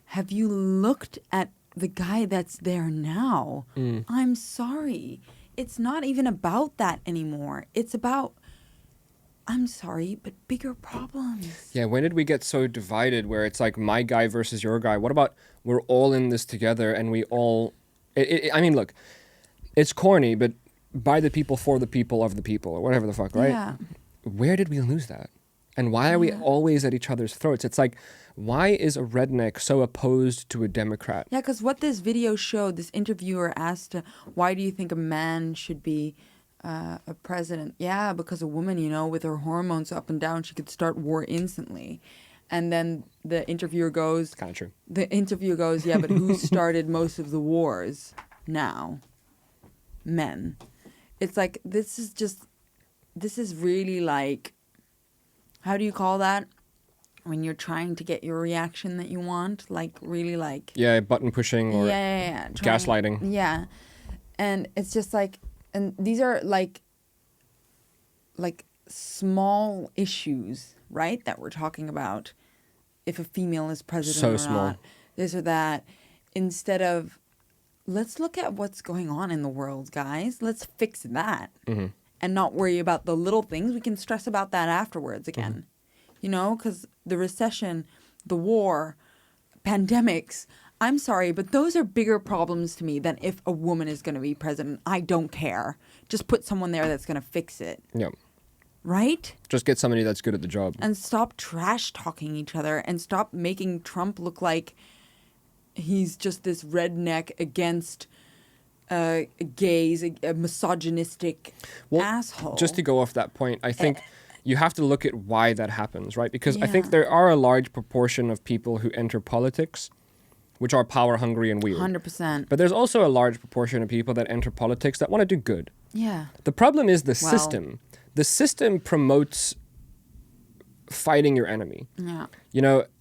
Have you looked at the guy that's there now? I'm sorry. It's not even about that anymore. It's about, I'm sorry, but bigger problems. Yeah, when did we get so divided where it's like my guy versus your guy? What about we're all in this together and we all... I mean, look, it's corny, but by the people, for the people, of the people, or whatever the fuck, right? Yeah. Where did we lose that? And why are we always at each other's throats? It's like, why is a redneck so opposed to a Democrat? Yeah, because what this video showed, this interviewer asked, why do you think a man should be a president? Yeah, because a woman, with her hormones up and down, she could start war instantly. And then the interviewer goes... Kind of true. The interviewer goes, yeah, but who started most of the wars now? Men. It's like, this is really like... How do you call that? When you're trying to get your reaction that you want, like, really, like... Yeah, button pushing or gaslighting. Yeah. And it's just like... And these are, like small issues, right? That we're talking about. If a female is president or small. not. This or that. Instead of... Let's look at what's going on in the world, guys. Let's fix that. And not worry about the little things. We can stress about that afterwards again. Because the recession, the war, pandemics, I'm sorry, but those are bigger problems to me than if a woman is going to be president. I don't care. Just put someone there that's going to fix it. Yeah. Right? Just get somebody that's good at the job. And stop trash talking each other and stop making Trump look like he's just this redneck against... gays, a misogynistic asshole. Just to go off that point, I think you have to look at why that happens, right? Because I think there are a large proportion of people who enter politics which are power hungry and weird. 100%. But there's also a large proportion of people that enter politics that want to do good. Yeah. The problem is the system. The system promotes fighting your enemy. Yeah.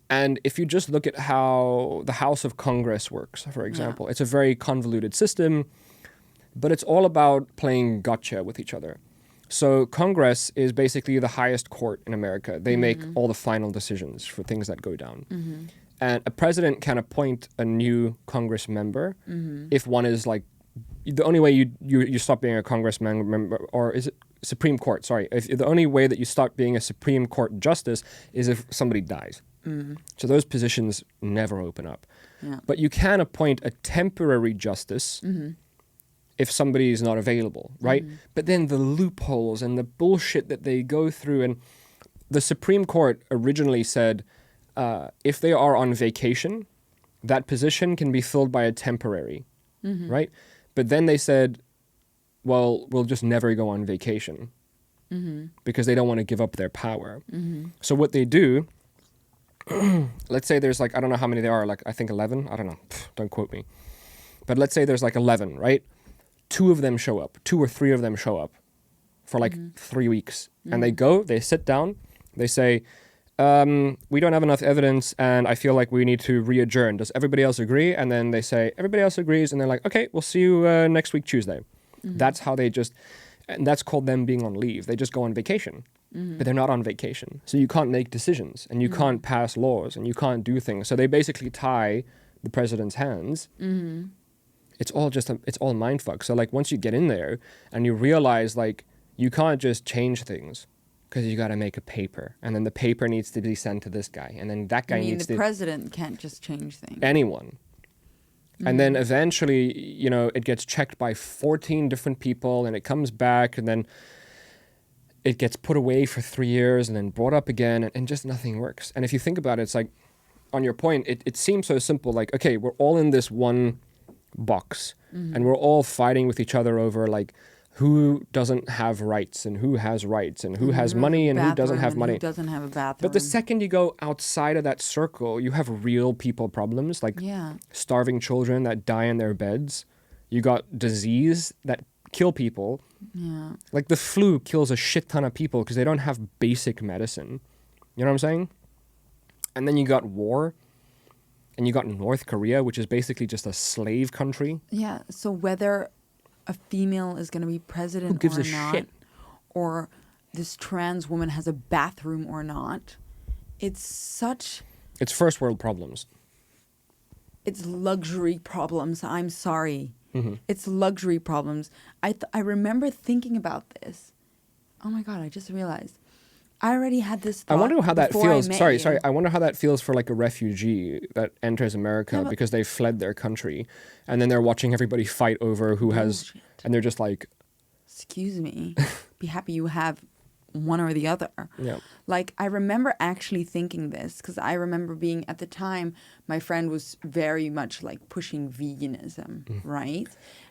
And if you just look at how the House of Congress works, for example, it's a very convoluted system, but it's all about playing gotcha with each other. So Congress is basically the highest court in America. They make all the final decisions for things that go down. And a president can appoint a new Congress member if one is like, the only way you stop being a Congress member, or is it Supreme Court, sorry. If the only way that you stop being a Supreme Court justice is if somebody dies. So those positions never open up. Yeah. But you can appoint a temporary justice if somebody is not available, right? But then the loopholes and the bullshit that they go through, and the Supreme Court originally said if they are on vacation, that position can be filled by a temporary, right? But then they said, well, we'll just never go on vacation. because they don't want to give up their power. So what they do, let's say there's like, I don't know how many there are, like I think 11, I don't know, don't quote me. But let's say there's like 11, right? 2 of them show up, 2 or 3 of them show up for like 3 weeks. And they go, they sit down, they say, we don't have enough evidence and I feel like we need to re-adjourn. Does everybody else agree? And then they say, everybody else agrees. And they're like, okay, we'll see you next week, Tuesday. That's how they just, and that's called them being on leave. They just go on vacation, but they're not on vacation. So you can't make decisions and you can't pass laws and you can't do things. So they basically tie the president's hands. It's all just, it's all mindfuck. So like once you get in there and you realize like you can't just change things because you got to make a paper and then the paper needs to be sent to this guy and then that guy needs to. The president can't just change things. Anyone. And then eventually, you know, it gets checked by 14 different people and it comes back and then it gets put away for 3 years and then brought up again and just nothing works. And if you think about it, it's like, on your point, it seems so simple. Like, okay, we're all in this one box and we're all fighting with each other over like who doesn't have rights and who has rights and who has money and who doesn't have money. Who doesn't have a bathroom. But the second you go outside of that circle, you have real people problems like starving children that die in their beds. You got disease that kill people. Yeah. Like the flu kills a shit ton of people because they don't have basic medicine. You know what I'm saying? And then you got war. And you got North Korea, which is basically just a slave country. Yeah. So whether a female is going to be president Who gives or a not, shit? or this trans woman has a bathroom or not, it's first world problems. It's luxury problems. I'm sorry. It's luxury problems. I remember thinking about this. Oh my God, I just realized. I already had this thought. I wonder how that feels. Sorry. You. I wonder how that feels for like a refugee that enters America because they fled their country, and then they're watching everybody fight over who has, and they're just like, excuse me, be happy you have one or the other. Yeah. Like I remember actually thinking this because I remember being at the time my friend was very much like pushing veganism, right?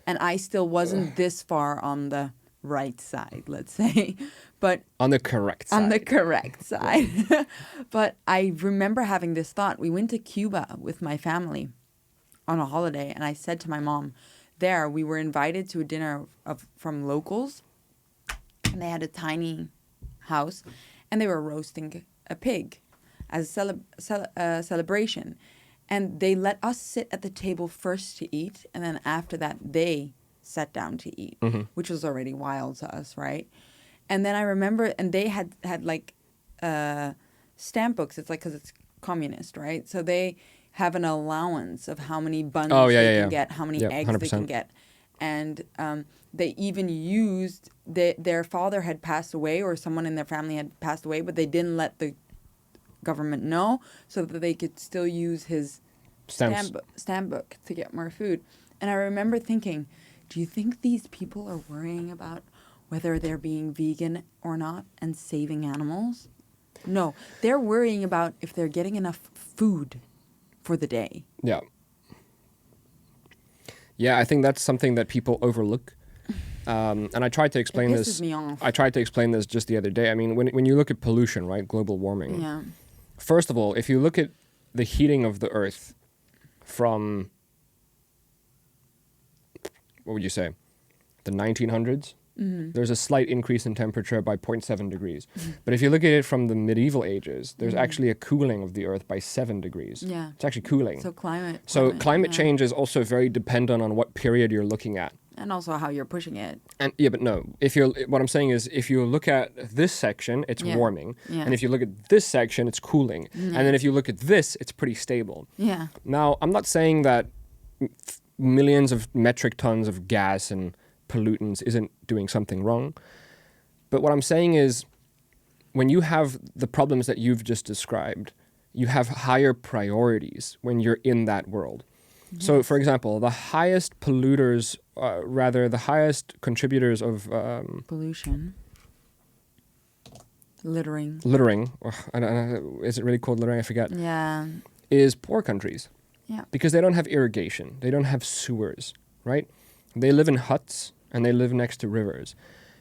And I still wasn't this far on the right side, let's say, but on the correct side. On the correct side. But I remember having this thought. We went to Cuba with my family on a holiday, and I said to my mom, there we were invited to a dinner from locals, and they had a tiny house, and they were roasting a pig as a celebration, and they let us sit at the table first to eat, and then after that they sat down to eat, which was already wild to us, right? And then I remember, and they had like stamp books. It's like, because it's communist, right? So they have an allowance of how many buns they can get, how many eggs 100%. They can get. And they even used, their father had passed away or someone in their family had passed away, but they didn't let the government know so that they could still use his stamp book to get more food. And I remember thinking, do you think these people are worrying about whether they're being vegan or not and saving animals? No, they're worrying about if they're getting enough food for the day. Yeah. Yeah, I think that's something that people overlook. And I tried to explain it pisses this. Me off. I tried to explain this just the other day. I mean, when you look at pollution, right, global warming. Yeah. First of all, if you look at the heating of the Earth from, what would you say, the 1900s? There's a slight increase in temperature by 0.7 degrees. But if you look at it from the medieval ages, there's actually a cooling of the Earth by 7 degrees. Yeah. It's actually cooling. So climate change is also very dependent on what period you're looking at. And also how you're pushing it. And yeah, but no. What I'm saying is, if you look at this section, it's warming. Yeah. And if you look at this section, it's cooling. And then if you look at this, it's pretty stable. Yeah. Now, I'm not saying that millions of metric tons of gas and pollutants isn't doing something wrong. But what I'm saying is, when you have the problems that you've just described, you have higher priorities when you're in that world. Yes. So, for example, the highest polluters, the highest contributors of pollution, littering. I don't know, is it really called littering? I forget. Yeah. Is poor countries. Yeah. Because they don't have irrigation. They don't have sewers, right? They live in huts and they live next to rivers.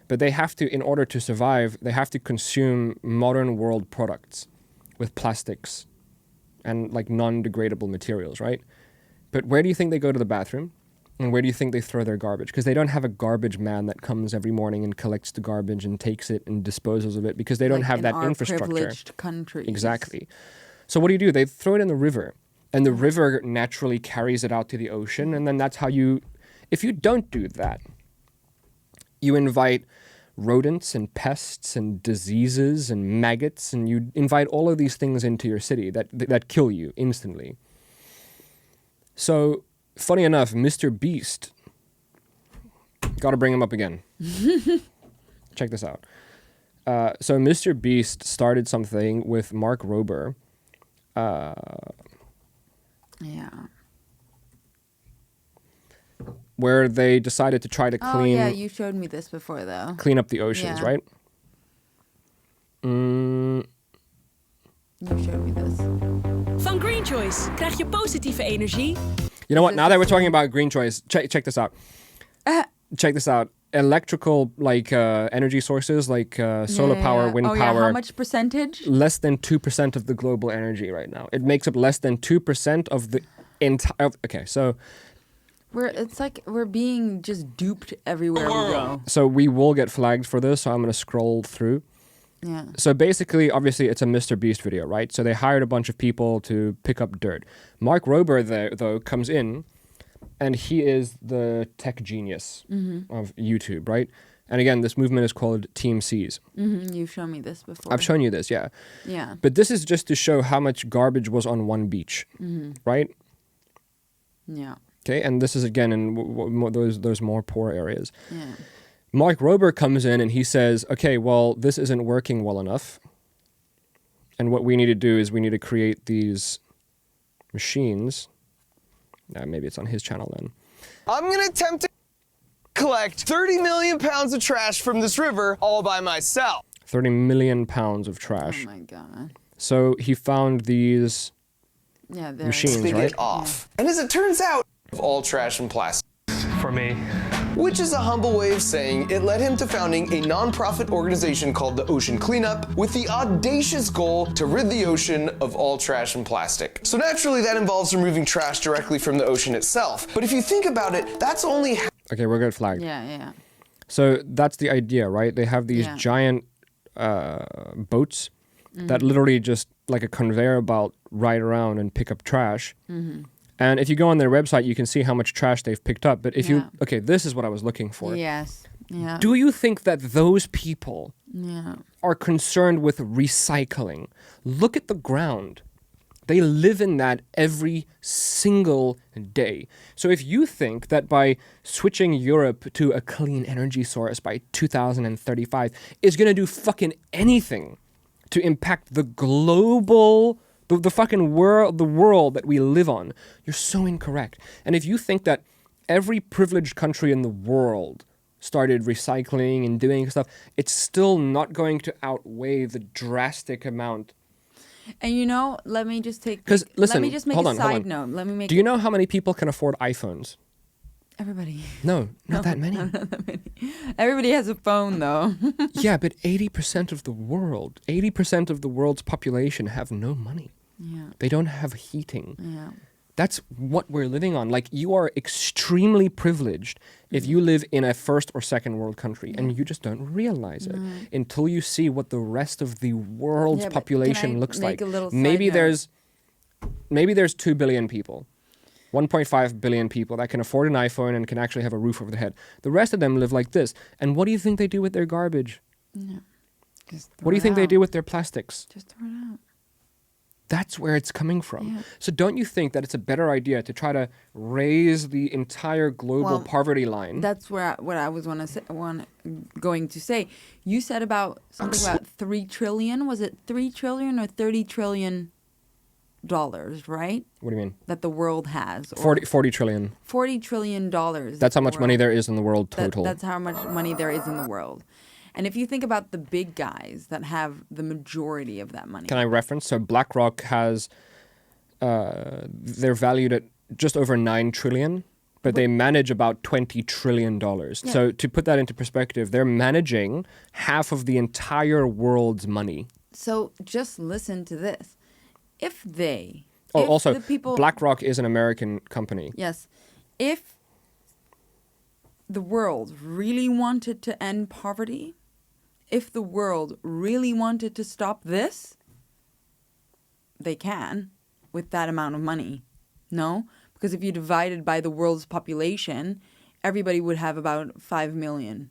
But they have to, in order to survive, they have to consume modern world products with plastics and like non-degradable materials, right? But where do you think they go to the bathroom? And where do you think they throw their garbage? Because they don't have a garbage man that comes every morning and collects the garbage and takes it and disposes of it, because they don't Like have in that our infrastructure. privileged countries. Exactly. So what do? They throw it in the river, and the river naturally carries it out to the ocean, and then that's how you... If you don't do that, you invite rodents and pests and diseases and maggots, and you invite all of these things into your city that kill you instantly. So, funny enough, Mr. Beast, gotta bring him up again. Check this out. So Mr. Beast started something with Mark Rober. Where they decided to try to clean... Oh, yeah, you showed me this before, though. Clean up the oceans, right? You showed me this. Van Green Choice krijg je positieve energie. You know what? Now that we're talking about Green Choice, check this out. Check this out. Electrical, energy sources, solar power, wind power. How much percentage? Less than 2% of the global energy right now. It makes up less than 2% of the entire... Okay, so... It's like we're being just duped everywhere we go. So we will get flagged for this, so I'm going to scroll through. Yeah. So basically, obviously, it's a Mr. Beast video, right? So they hired a bunch of people to pick up dirt. Mark Rober, though, comes in, and he is the tech genius of YouTube, right? And again, this movement is called Team C's. You've shown me this before. I've shown you this, yeah. Yeah. But this is just to show how much garbage was on one beach, right? Yeah. Okay, and this is again in those more poor areas. Yeah. Mark Rober comes in and he says, okay, well, this isn't working well enough. And what we need to do is we need to create these machines. Maybe it's on his channel then. I'm going to attempt to collect 30 million pounds of trash from this river all by myself. 30 million pounds of trash. Oh, my God. So he found these machines, Spin right? it off. And as it turns out, of all trash and plastic. For me. Which is a humble way of saying it led him to founding a non-profit organization called the Ocean Cleanup with the audacious goal to rid the ocean of all trash and plastic. So naturally that involves removing trash directly from the ocean itself. But if you think about it, that's only... Okay, we're good flagged. Yeah. So that's the idea, right? They have these giant boats that literally just like a conveyor belt ride around and pick up trash. And if you go on their website, you can see how much trash they've picked up. But if you... Okay, this is what I was looking for. Yes. Yeah. Do you think that those people are concerned with recycling? Look at the ground. They live in that every single day. So if you think that by switching Europe to a clean energy source by 2035 is going to do fucking anything to impact the global... The fucking world, the world that we live on, you're so incorrect. And if you think that every privileged country in the world started recycling and doing stuff, it's still not going to outweigh the drastic amount. And let me just take... Because listen, let me just make hold a on. side note. Let me make... Do you know how many people can afford iPhones? Everybody. No, not that many. Not that many. Everybody has a phone, though. Yeah, but 80% of the world's population have no money. Yeah. They don't have heating. Yeah. That's what we're living on. Like, you are extremely privileged if you live in a first or second world country, and you just don't realize it until you see what the rest of the world's population looks like. Maybe there's 2 billion people. 1.5 billion people that can afford an iPhone and can actually have a roof over their head. The rest of them live like this. And what do you think they do with their garbage? Yeah. What do you think they do with their plastics? Just throw it out. That's where it's coming from. Yeah. So don't you think that it's a better idea to try to raise the entire global poverty line? That's what I was going to say. You said something about 3 trillion. Was it 3 trillion or 30 trillion dollars, right? What do you mean? That the world has. 40 trillion. $40 trillion. That's how much money there is in the world total. That's how much money there is in the world. And if you think about the big guys that have the majority of that money. Can I reference? So BlackRock has, they're valued at just over 9 trillion but they manage about $20 trillion. Yeah. So to put that into perspective, they're managing half of the entire world's money. So just listen to this. If Also, the people, BlackRock is an American company. Yes. If the world really wanted to end poverty, if the world really wanted to stop this, they can with that amount of money. No? Because if you divided by the world's population, everybody would have about 5 million.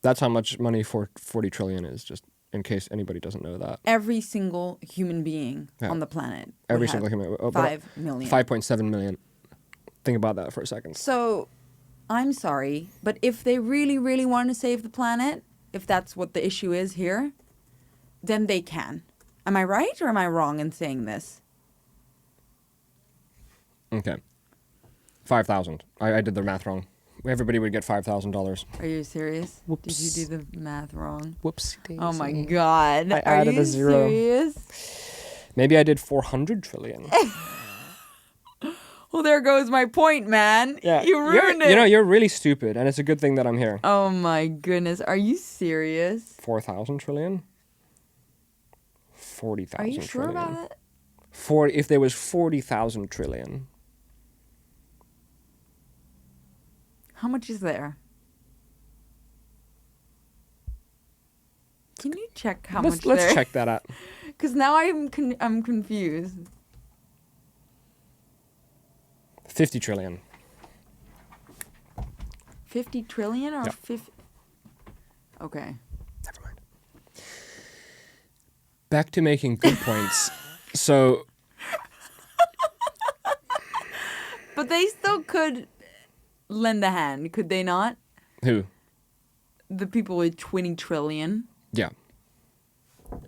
That's how much money for 40 trillion is, just in case anybody doesn't know that. Every single human being on the planet. would Every have single human. 5 million. 5.7 million. Think about that for a second. So, I'm sorry, but if they really, really want to save the planet, if that's what the issue is here, then they can. Am I right or am I wrong in saying this? Okay. 5,000. I did the math wrong. Everybody would get $5,000. Are you serious? Whoops. Did you do the math wrong? Whoops. Oh my God. I Are added you a zero. serious? Maybe I did 400 trillion. Well, there goes my point, man. Yeah. You ruined it. You know, you're really stupid, and it's a good thing that I'm here. Oh my goodness. Are you serious? 4,000 trillion? 40,000 Are you sure trillion. about it? If there was 40,000 trillion. How much is there? Can you check how much there? Let's check that out. Because now I'm confused. 50 trillion. 50 trillion or Yeah. 50? Okay. Never mind. Back to making good points. So, But they still could lend a hand, could they not? who? The people with 20 trillion. Yeah.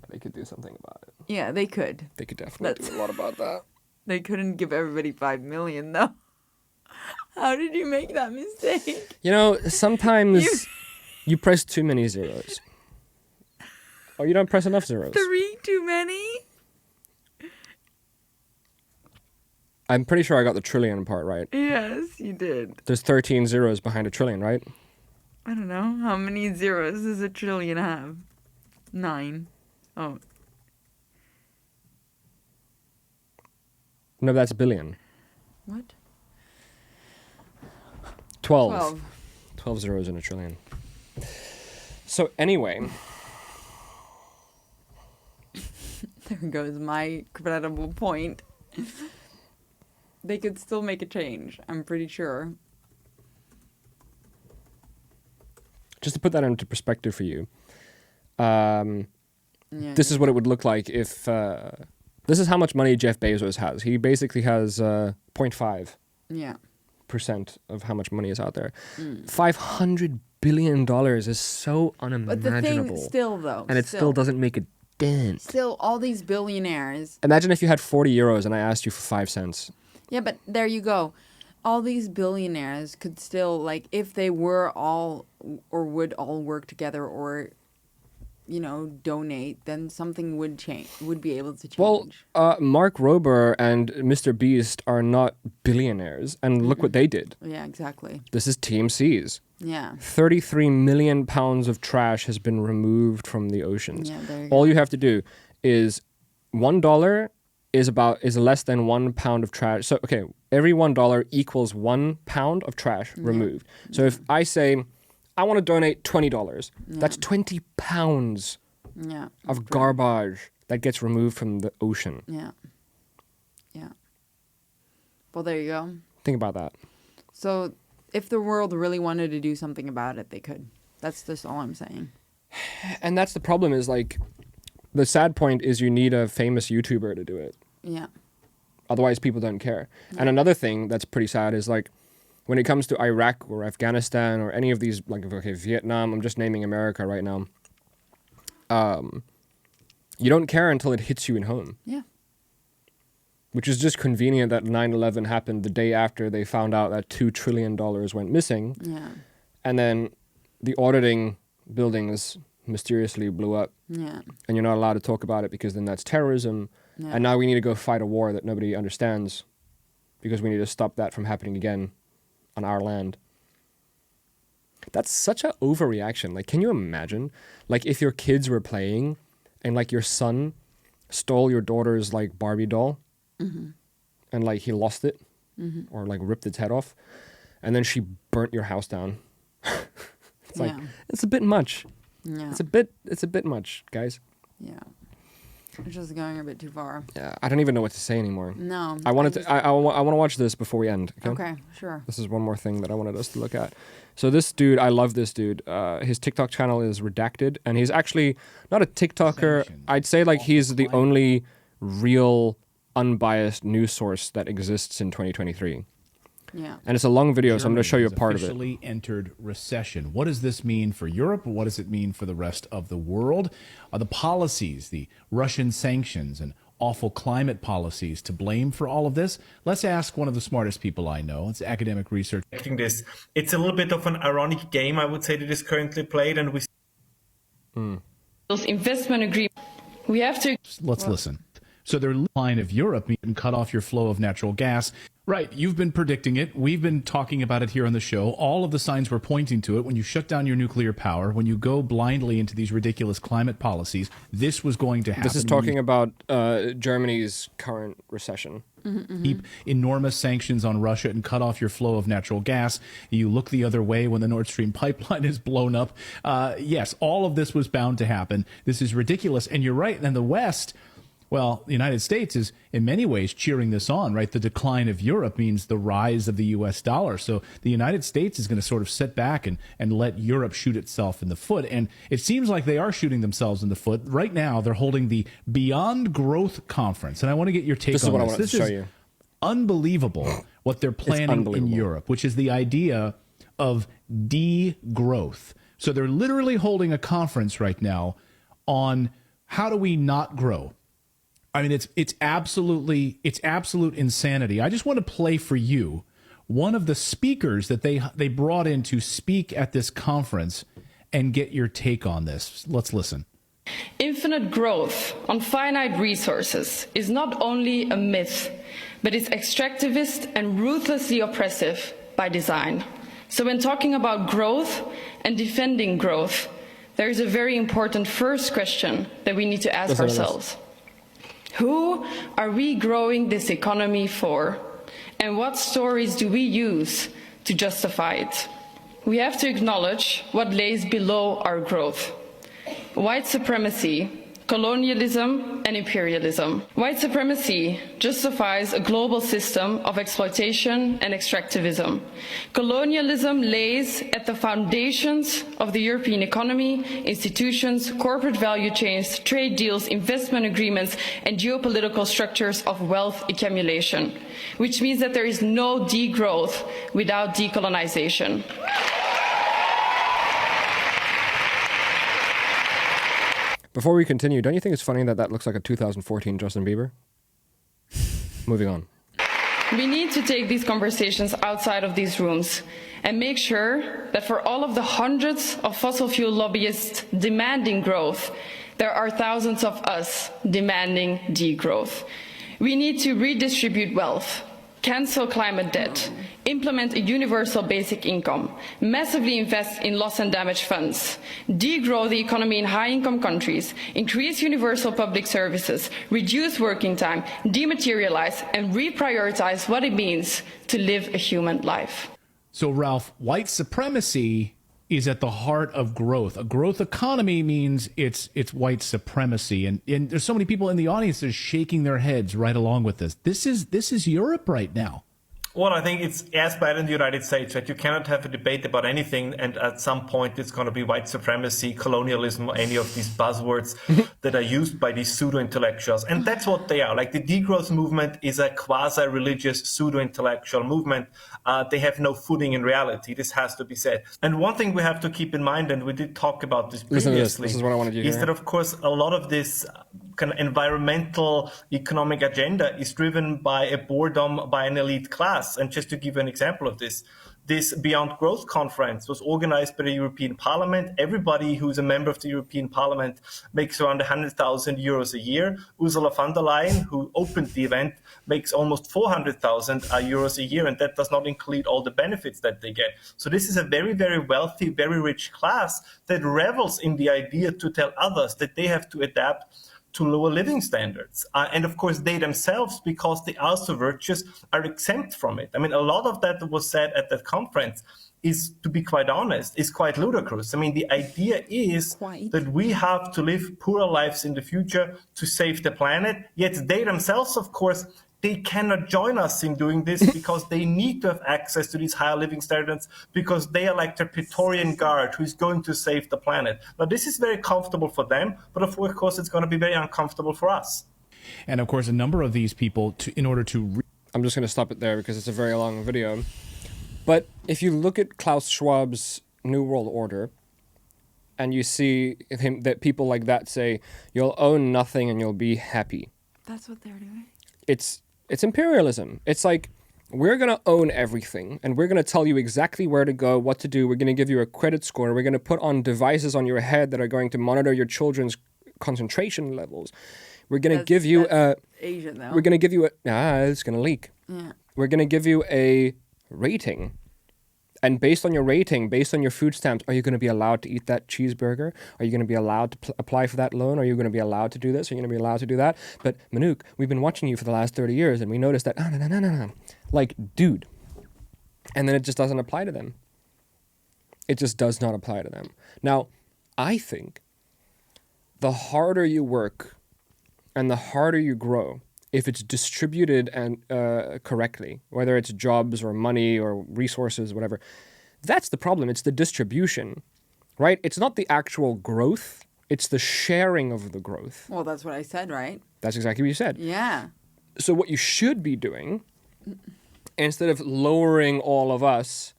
They could do something about it. Yeah, they could. They could definitely do a lot about that. They couldn't give everybody 5 million, though. How did you make that mistake? You know, sometimes you press too many zeros. Or you don't press enough zeros. 3 too many? I'm pretty sure I got the trillion part right. Yes, you did. There's 13 zeros behind a trillion, right? I don't know. How many zeros does a trillion have? 9. Oh. No, that's a billion. What? 12. 12 zeros in a trillion. So anyway, There goes my credible point. They could still make a change, I'm pretty sure. just to put that into perspective for you, this is what it would look like if... this is how much money Jeff Bezos has. He basically has 0.5% Yeah. of how much money is out there. $500 billion is so unimaginable. But the thing still, though. And it still doesn't make a dent. Still, all these billionaires. Imagine if you had 40 euros and I asked you for 5 cents. Yeah, but there you go. All these billionaires could still, like, if they were all, or would all work together or, you know, donate, then something would change, would be able to change. Well, Mark Rober and Mr. Beast are not billionaires, and look what they did. Yeah, exactly. This is TMC's. Yeah. 33 million pounds of trash has been removed from the oceans. Yeah, there you All go. you have to do is $1 is less than 1 pound of trash. So okay, every $1 equals 1 pound of trash removed. So if I say I want to donate $20, that's 20 pounds of garbage that gets removed from the ocean. Yeah. Yeah. Well, there you go. Think about that. So if the world really wanted to do something about it, they could. That's just all I'm saying. And that's the problem is like, the sad point is you need a famous YouTuber to do it. Yeah. Otherwise, people don't care. And another thing that's pretty sad is like, when it comes to Iraq or Afghanistan or any of these, like, okay, Vietnam, I'm just naming America right now. You don't care until it hits you in home. Yeah. Which is just convenient that 9/11 happened the day after they found out that $2 trillion went missing. Yeah. And then the auditing buildings mysteriously blew up. Yeah. And you're not allowed to talk about it because then that's terrorism. Yeah. And now we need to go fight a war that nobody understands because we need to stop that from happening again. on our land. That's such an overreaction. Like, can you imagine? Like, if your kids were playing and, like, your son stole your daughter's, like, Barbie doll and, like, he lost it or, like, ripped its head off and then she burnt your house down. It's like, it's a bit much. Yeah. It's a bit much, guys. Yeah. It's just going a bit too far. Yeah, I don't even know what to say anymore. No. I want to watch this before we end. Okay, sure. This is one more thing that I wanted us to look at. So this dude, I love this dude. His TikTok channel is redacted, and he's actually not a TikToker. I'd say like he's the only real unbiased news source that exists in 2023. Yeah. And it's a long video, so I'm going to show you a part of it. Officially entered recession. What does this mean for Europe? What does it mean for the rest of the world? Are the policies, the Russian sanctions and awful climate policies to blame for all of this? Let's ask one of the smartest people I know. It's academic research. This. It's a little bit of an ironic game, I would say, that is currently played, and we those investment agreements. We have to. Let's listen. So their line of Europe and cut off your flow of natural gas. Right. You've been predicting it. We've been talking about it here on the show. All of the signs were pointing to it. When you shut down your nuclear power, when you go blindly into these ridiculous climate policies, this was going to happen. This is talking about Germany's current recession. Keep enormous sanctions on Russia and cut off your flow of natural gas. You look the other way when the Nord Stream pipeline is blown up. Yes, all of this was bound to happen. This is ridiculous. And you're right. And the West, well, the United States is in many ways cheering this on, right? The decline of Europe means the rise of the U.S. dollar. So the United States is going to sort of sit back and let Europe shoot itself in the foot. And it seems like they are shooting themselves in the foot. Right now, they're holding the Beyond Growth Conference. And I want to get your take on this. This is what I wanted to show you. Unbelievable what they're planning in Europe, which is the idea of degrowth. So they're literally holding a conference right now on how do we not grow. I mean, it's absolute insanity. I just want to play for you one of the speakers that they brought in to speak at this conference and get your take on this. Let's listen. Infinite growth on finite resources is not only a myth, but it's extractivist and ruthlessly oppressive by design. So when talking about growth and defending growth, there is a very important first question that we need to ask ourselves. Who are we growing this economy for? And what stories do we use to justify it? We have to acknowledge what lays below our growth. White supremacy, colonialism, and imperialism. White supremacy justifies a global system of exploitation and extractivism. Colonialism lays at the foundations of the European economy, institutions, corporate value chains, trade deals, investment agreements, and geopolitical structures of wealth accumulation, which means that there is no degrowth without decolonization. Before we continue, don't you think it's funny that that looks like a 2014 Justin Bieber? Moving on. We need to take these conversations outside of these rooms and make sure that for all of the hundreds of fossil fuel lobbyists demanding growth, there are thousands of us demanding degrowth. We need to redistribute wealth, cancel climate debt, implement a universal basic income, massively invest in loss and damage funds, degrow the economy in high-income countries, increase universal public services, reduce working time, dematerialize, and reprioritize what it means to live a human life. So, Ralph, white supremacy is at the heart of growth. A growth economy means it's white supremacy. And there's so many people in the audience that are shaking their heads right along with this. This is Europe right now. Well, I think it's as bad in the United States that you cannot have a debate about anything, and at some point it's going to be white supremacy, colonialism, or any of these buzzwords that are used by these pseudo-intellectuals. And that's what they are. Like, the degrowth movement is a quasi-religious pseudo-intellectual movement. They have no footing in reality. This has to be said. And one thing we have to keep in mind, and we did talk about this previously, this is what I wanted you to is hear. that, of course, a lot of this kind of environmental economic agenda is driven by a boredom by an elite class. And just to give an example of this, this Beyond Growth conference was organized by the European Parliament. Everybody who's a member of the European Parliament makes around 100,000 euros a year. Ursula von der Leyen, who opened the event, makes almost 400,000 euros a year, and that does not include all the benefits that they get. So this is a very, very wealthy, very rich class that revels in the idea to tell others that they have to adapt to lower living standards. And of course, they themselves, because they are so virtuous, are exempt from it. I mean, a lot of that was said at that conference is, to be quite honest, is quite ludicrous. I mean, the idea is that we have to live poorer lives in the future to save the planet, yet they themselves, of course, they cannot join us in doing this because they need to have access to these higher living standards because they are like the Praetorian Guard who is going to save the planet. Now, this is very comfortable for them, but of course, it's going to be very uncomfortable for us. And of course, a number of these people, in order to... I'm just going to stop it there because it's a very long video. But if you look at Klaus Schwab's New World Order, and you see that people like that say, you'll own nothing and you'll be happy. That's what they're doing. It's imperialism. It's like, we're going to own everything, and we're going to tell you exactly where to go, what to do. We're going to give you a credit score. We're going to put on devices on your head that are going to monitor your children's concentration levels. We're going to give you a... Asian, though. We're going to give you a... it's going to leak. Yeah. We're going to give you a rating. And based on your rating, based on your food stamps, are you going to be allowed to eat that cheeseburger? Are you going to be allowed to apply for that loan? Are you going to be allowed to do this? Are you going to be allowed to do that? But Manouk, we've been watching you for the last 30 years and we noticed that, no. Like, dude. And then it just doesn't apply to them. It just does not apply to them. Now, I think the harder you work and the harder you grow, if it's distributed and correctly, whether it's jobs or money or resources, whatever, that's the problem. It's the distribution, right? It's not the actual growth. It's the sharing of the growth. Well, that's what I said, right? That's exactly what you said. Yeah. So what you should be doing, instead of lowering all of us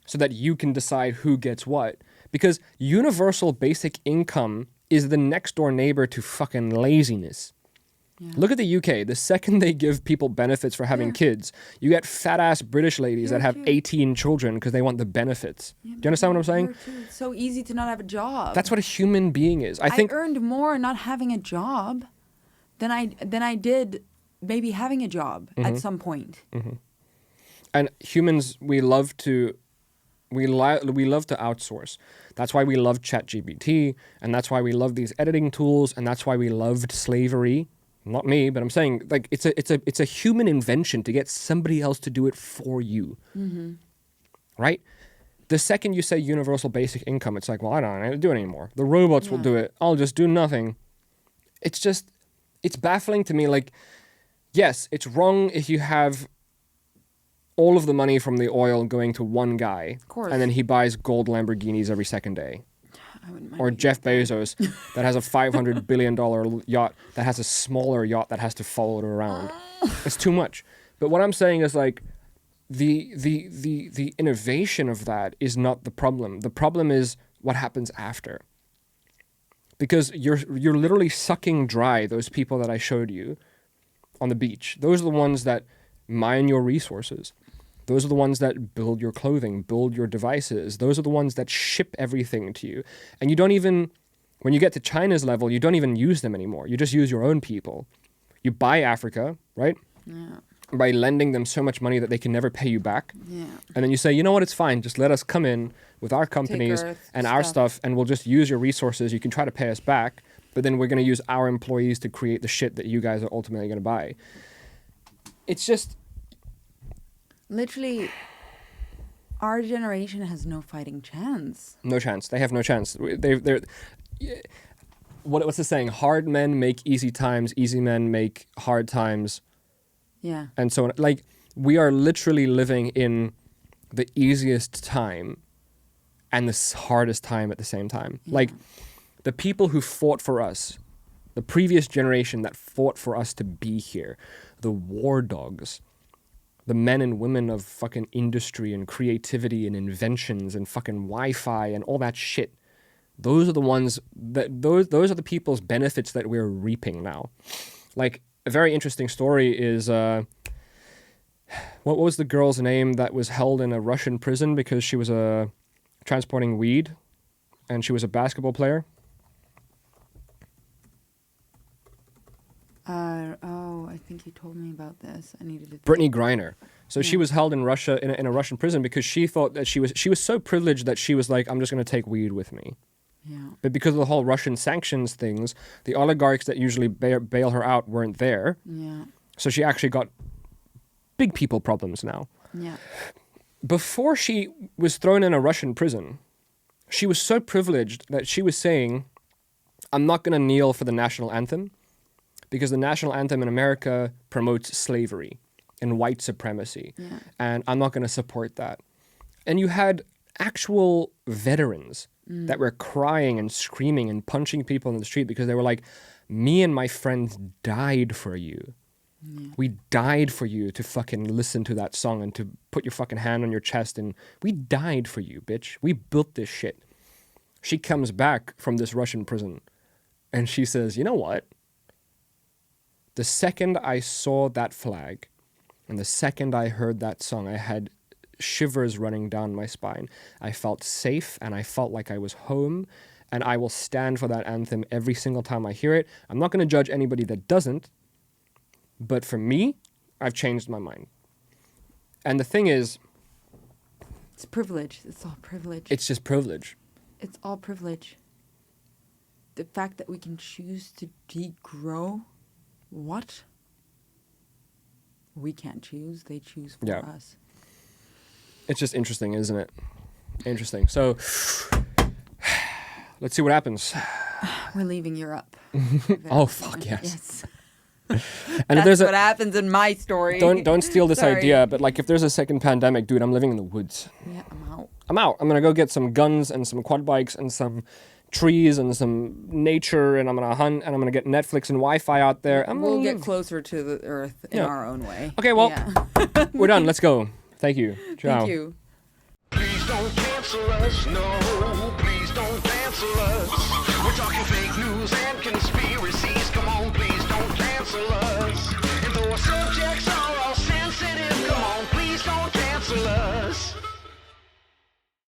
so that you can decide who gets what, because universal basic income is the next door neighbor to fucking laziness. Yeah. Look at the UK. The second they give people benefits for having kids, you get fat-ass British ladies that have 18 children because they want the benefits. Do you understand what I'm saying? It's so easy to not have a job. That's what a human being is. I think earned more not having a job than I did maybe having a job at some point. Mm-hmm. And humans, we love to outsource. That's why we love ChatGPT, and that's why we love these editing tools, and that's why we loved slavery. Not me, but I'm saying, like, it's a human invention to get somebody else to do it for you. Mm-hmm. Right? The second you say universal basic income, it's like, well, I don't have to do it anymore. The robots will do it. I'll just do nothing. It's baffling to me. Like, yes, it's wrong if you have all of the money from the oil going to one guy. Of course. And then he buys gold Lamborghinis every second day. Or Jeff Bezos that has a $500 billion yacht that has a smaller yacht that has to follow it around. It's too much. But what I'm saying is, like, the innovation of that is not the problem. The problem is what happens after. Because you're literally sucking dry those people that I showed you on the beach. Those are the ones that mine your resources. Those are the ones that build your clothing, build your devices. Those are the ones that ship everything to you. And you don't even, when you get to China's level, you don't even use them anymore. You just use your own people. You buy Africa, right? Yeah. By lending them so much money that they can never pay you back. Yeah. And then you say, you know what, it's fine. Just let us come in with our companies and our stuff, and we'll just use your resources. You can try to pay us back, but then we're going to use our employees to create the shit that you guys are ultimately going to buy. It's just... Literally, our generation has no fighting chance. No chance. They have no chance. They're what's the saying? Hard men make easy times. Easy men make hard times. Yeah. And so, like, we are literally living in the easiest time and the hardest time at the same time. Yeah. Like, the people who fought for us, the previous generation that fought for us to be here, the war dogs, the men and women of fucking industry and creativity and inventions and fucking Wi-Fi and all that shit. Those are the ones that those are the people's benefits that we're reaping now. Like, a very interesting story is what was the girl's name that was held in a Russian prison because she was transporting weed, and she was a basketball player? I think you told me about this. I needed to. Brittany Griner. So she was held in Russia in a Russian prison because she thought that she was so privileged that she was like, I'm just going to take weed with me. Yeah. But because of the whole Russian sanctions things, the oligarchs that usually bail her out weren't there. Yeah. So she actually got big people problems now. Yeah. Before she was thrown in a Russian prison, she was so privileged that she was saying, I'm not going to kneel for the national anthem because the national anthem in America promotes slavery and white supremacy. Yeah. And I'm not going to support that. And you had actual veterans that were crying and screaming and punching people in the street because they were like, me and my friends died for you. Yeah. We died for you to fucking listen to that song and to put your fucking hand on your chest, and we died for you, bitch. We built this shit. She comes back from this Russian prison and she says, you know what? The second I saw that flag and the second I heard that song, I had shivers running down my spine. I felt safe and I felt like I was home, and I will stand for that anthem every single time I hear it. I'm not going to judge anybody that doesn't, but for me, I've changed my mind. And the thing is, it's privilege. It's all privilege. It's just privilege. It's all privilege. The fact that we can choose to degrow, what? We can't choose. They choose for us. It's just interesting, isn't it? Interesting. So, let's see what happens. We're leaving Europe. Oh, fuck yes. And that's what happens in my story. Don't steal this Sorry. idea, but like if there's a second pandemic, dude, I'm living in the woods. Yeah, I'm out. I'm out. I'm gonna go get some guns and some quad bikes and some trees and some nature, and I'm gonna hunt, and I'm gonna get Netflix and Wi-Fi out there. We'll get closer to the earth in our own way. Okay, well, we're done. Let's go. Thank you. Ciao. Thank you. Please don't cancel us, no. Please don't cancel us. We're talking fake news and conspiracy.